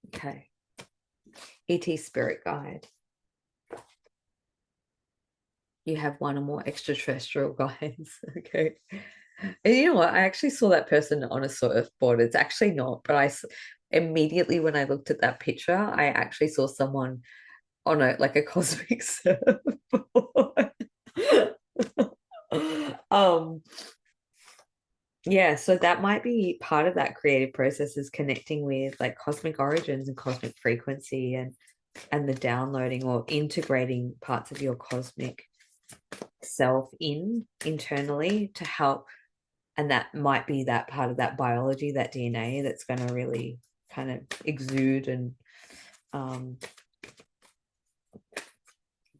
Okay. ET spirit guide. You have one or more extraterrestrial guides. Okay. And you know what? I actually saw that person on a surfboard. It's actually not, but I immediately when I looked at that picture, I actually saw someone on a cosmic surfboard. Yeah, so that might be part of that creative process, is connecting with like cosmic origins and cosmic frequency and the downloading or integrating parts of your cosmic self internally to help. And that might be that part of that biology, that DNA that's going to really kind of exude and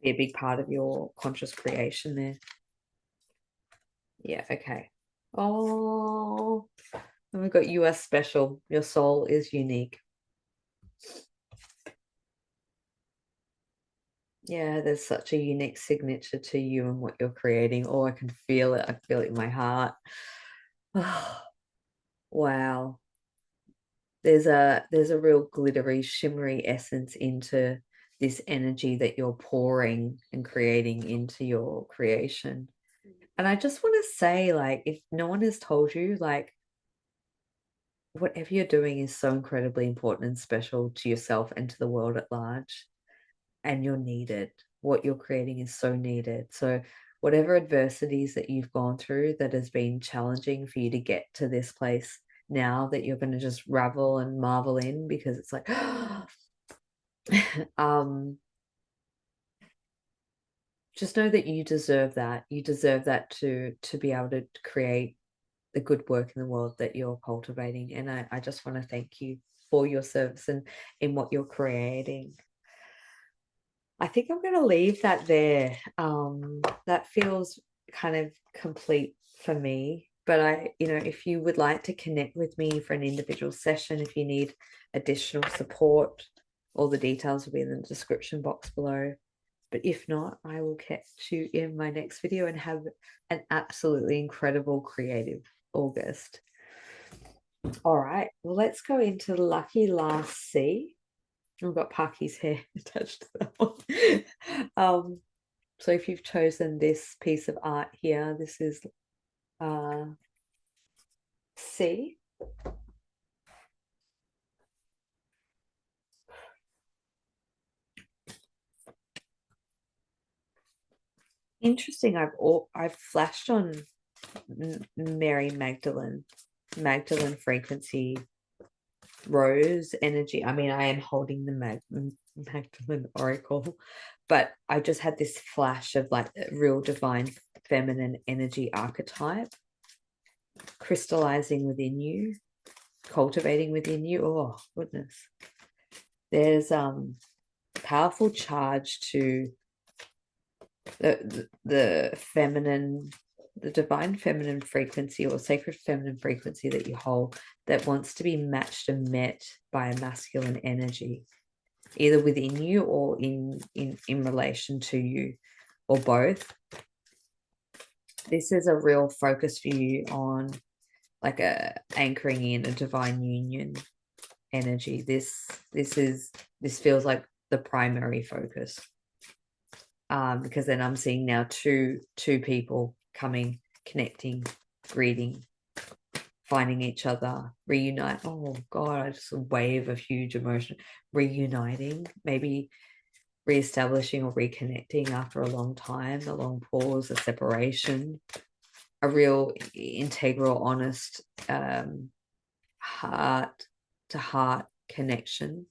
be a big part of your conscious creation there. Yeah, okay. Oh, and we've got US special. Your soul is unique. Yeah, there's such a unique signature to you and what you're creating. Oh, I can feel it. I feel it in my heart. Oh, wow. There's a real glittery, shimmery essence into this energy that you're pouring and creating into your creation. And I just want to say, like, if no one has told you, like, whatever you're doing is so incredibly important and special to yourself and to the world at large. And you're needed. What you're creating is so needed. So whatever adversities that you've gone through that has been challenging for you to get to this place now, that you're going to just revel and marvel in, because it's like just know that you deserve that. You deserve that to be able to create the good work in the world that you're cultivating. And I just want to thank you for your service and in what you're creating. I think I'm going to leave that there. That feels kind of complete for me. But if you would like to connect with me for an individual session, if you need additional support, all the details will be in the description box below. But if not, I will catch you in my next video and have an absolutely incredible creative August. All right, well, let's go into lucky last C. I've got Parky's hair attached to that one. So if you've chosen this piece of art here, this is C. Interesting. I've flashed on Mary Magdalene frequency, rose energy. I mean, I am holding the Magdalene oracle, but I just had this flash of like a real divine feminine energy archetype. crystallizing within you, cultivating within you. Oh, goodness. There's powerful charge to the feminine, the divine feminine frequency or sacred feminine frequency that you hold that wants to be matched and met by a masculine energy, either within you or in relation to you, or both. This is a real focus for you on like a anchoring in a divine union energy. This feels like the primary focus. Because then I'm seeing now two people coming, connecting, greeting, finding each other, reunite. Oh God, just a wave of huge emotion, reuniting, maybe reestablishing or reconnecting after a long time, a long pause, a separation, a real integral, honest, heart to heart connection.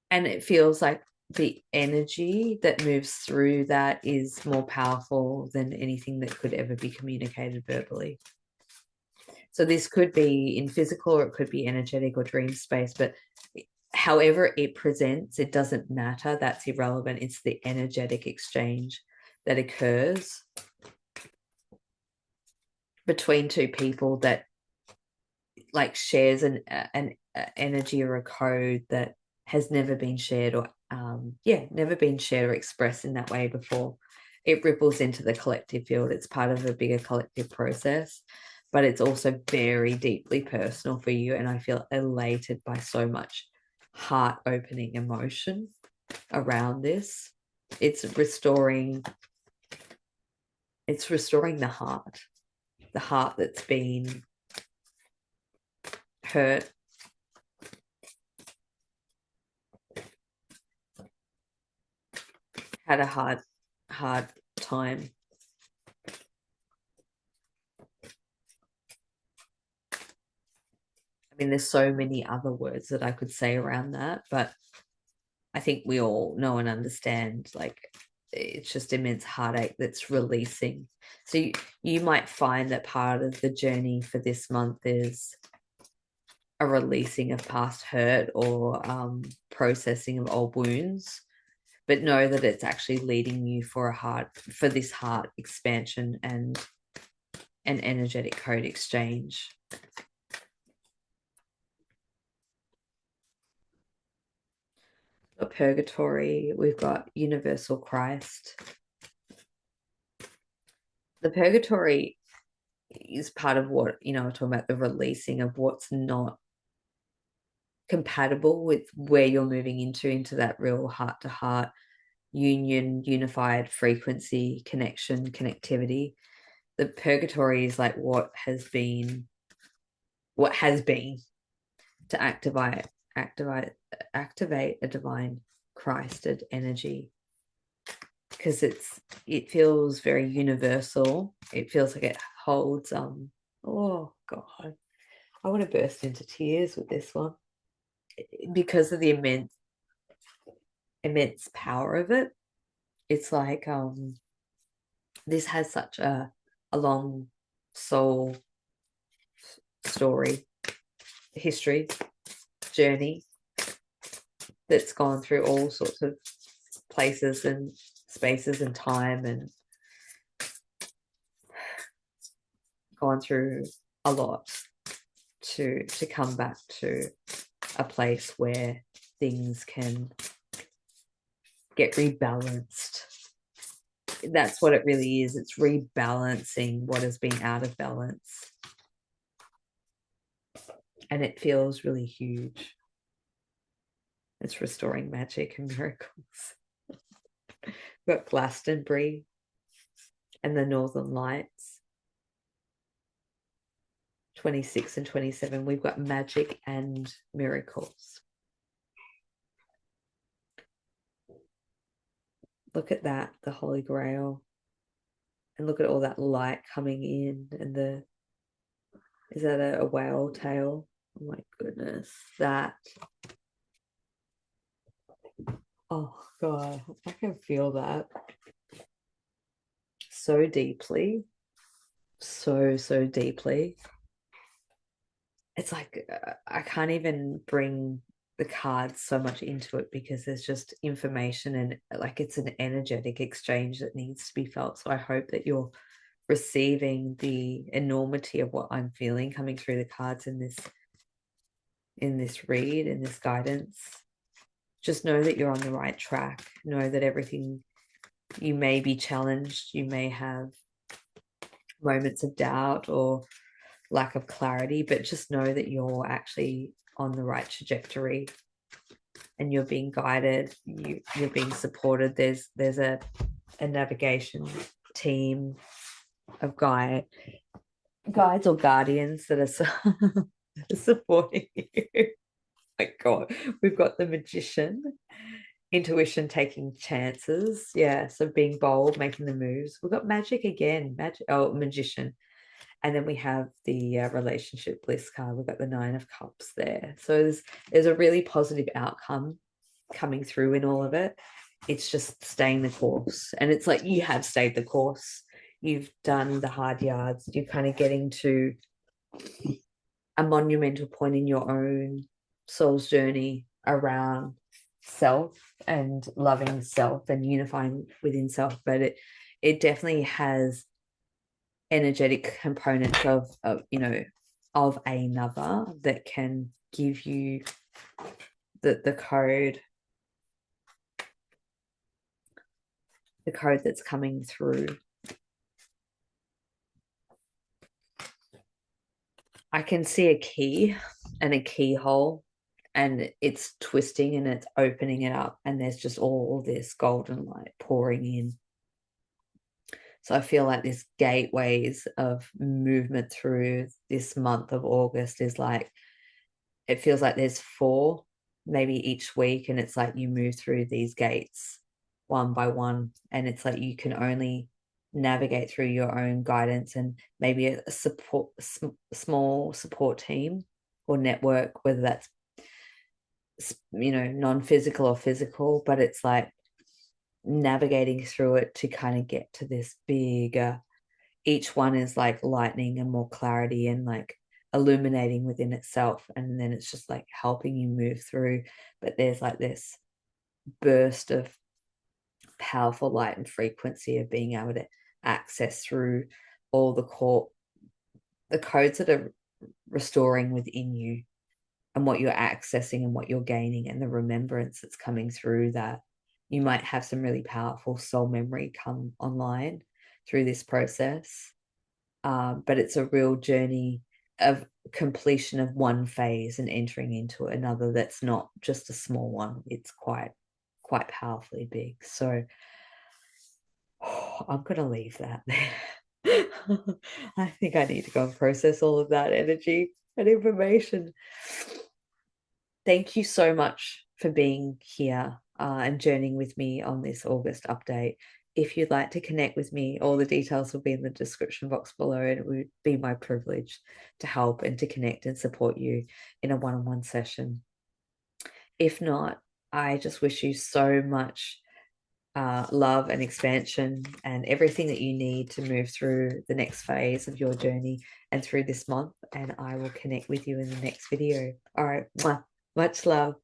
And it feels like the energy that moves through that is more powerful than anything that could ever be communicated verbally. So this could be in physical, or it could be energetic or dream space, but however it presents, it doesn't matter. That's irrelevant. It's the energetic exchange that occurs between two people that like shares an energy or a code that has never been shared, or never been shared or expressed in that way before. It ripples into the collective field. It's part of a bigger collective process, but it's also very deeply personal for you. And I feel elated by so much heart opening emotion around this. It's restoring the heart that's been hurt, had a hard time. I mean, there's so many other words that I could say around that, but I think we all know and understand, like, it's just immense heartache that's releasing. So you might find that part of the journey for this month is a releasing of past hurt or processing of old wounds, but know that it's actually leading you for this heart expansion and an energetic code exchange. We've got purgatory, we've got universal Christ. The purgatory is part of what, we're talking about the releasing of what's not compatible with where you're moving into that real heart to heart union, unified frequency, connection, connectivity. The purgatory is like what has been to activate a divine Christed energy, because it feels very universal. It feels like it holds oh God, I want to burst into tears with this one because of the immense power of it. It's like this has such a long soul story, history, journey that's gone through all sorts of places and spaces and time, and gone through a lot to come back to a place where things can get rebalanced. That's what it really is. It's rebalancing what has been out of balance. And it feels really huge. It's restoring magic and miracles. We've got Glastonbury and the Northern Lights. 26 and 27, we've got magic and miracles. Look at that, the Holy Grail. And look at all that light coming in, and is that a whale tail? Oh my goodness, that. Oh God, I can feel that. so deeply, so deeply. It's like I can't even bring the cards so much into it because there's just information and like it's an energetic exchange that needs to be felt. So I hope that you're receiving the enormity of what I'm feeling coming through the cards in this read, in this guidance. Just know that you're on the right track. Know that everything, you may be challenged, you may have moments of doubt or lack of clarity, but just know that you're actually on the right trajectory and you're being guided, you're being supported. There's a navigation team of guides or guardians that are supporting you. My God, we've got the magician, intuition, taking chances. Yeah, so being bold, making the moves. We've got magic again, magician. And then we have the relationship bliss card. We've got the 9 of Cups there. So there's a really positive outcome coming through in all of it. It's just staying the course. And it's like you have stayed the course. You've done the hard yards. You're kind of getting to a monumental point in your own soul's journey around self and loving self and unifying within self. But it definitely has energetic components of another that can give you the code that's coming through. I can see a key and a keyhole, and it's twisting and it's opening it up, and there's just all this golden light pouring in. So I feel like this gateways of movement through this month of August is like, it feels like there's 4 maybe each week, and it's like you move through these gates one by one, and it's like you can only navigate through your own guidance and maybe a small support team or network, whether that's non-physical or physical, but it's like navigating through it to kind of get to this bigger. Each one is like lightning and more clarity and like illuminating within itself, and then it's just like helping you move through. But there's like this burst of powerful light and frequency of being able to access through all the codes that are restoring within you, and what you're accessing and what you're gaining, and the remembrance that's coming through. That you might have some really powerful soul memory come online through this process, but it's a real journey of completion of one phase and entering into another that's not just a small one. It's quite powerfully big. So I'm gonna leave that there. I think I need to go and process all of that energy and information. Thank you so much for being here and journeying with me on this August update. If you'd like to connect with me, all the details will be in the description box below, and it would be my privilege to help and to connect and support you in a one-on-one session. If not, I just wish you so much love and expansion and everything that you need to move through the next phase of your journey and through this month. And I will connect with you in the next video. All right. Much love.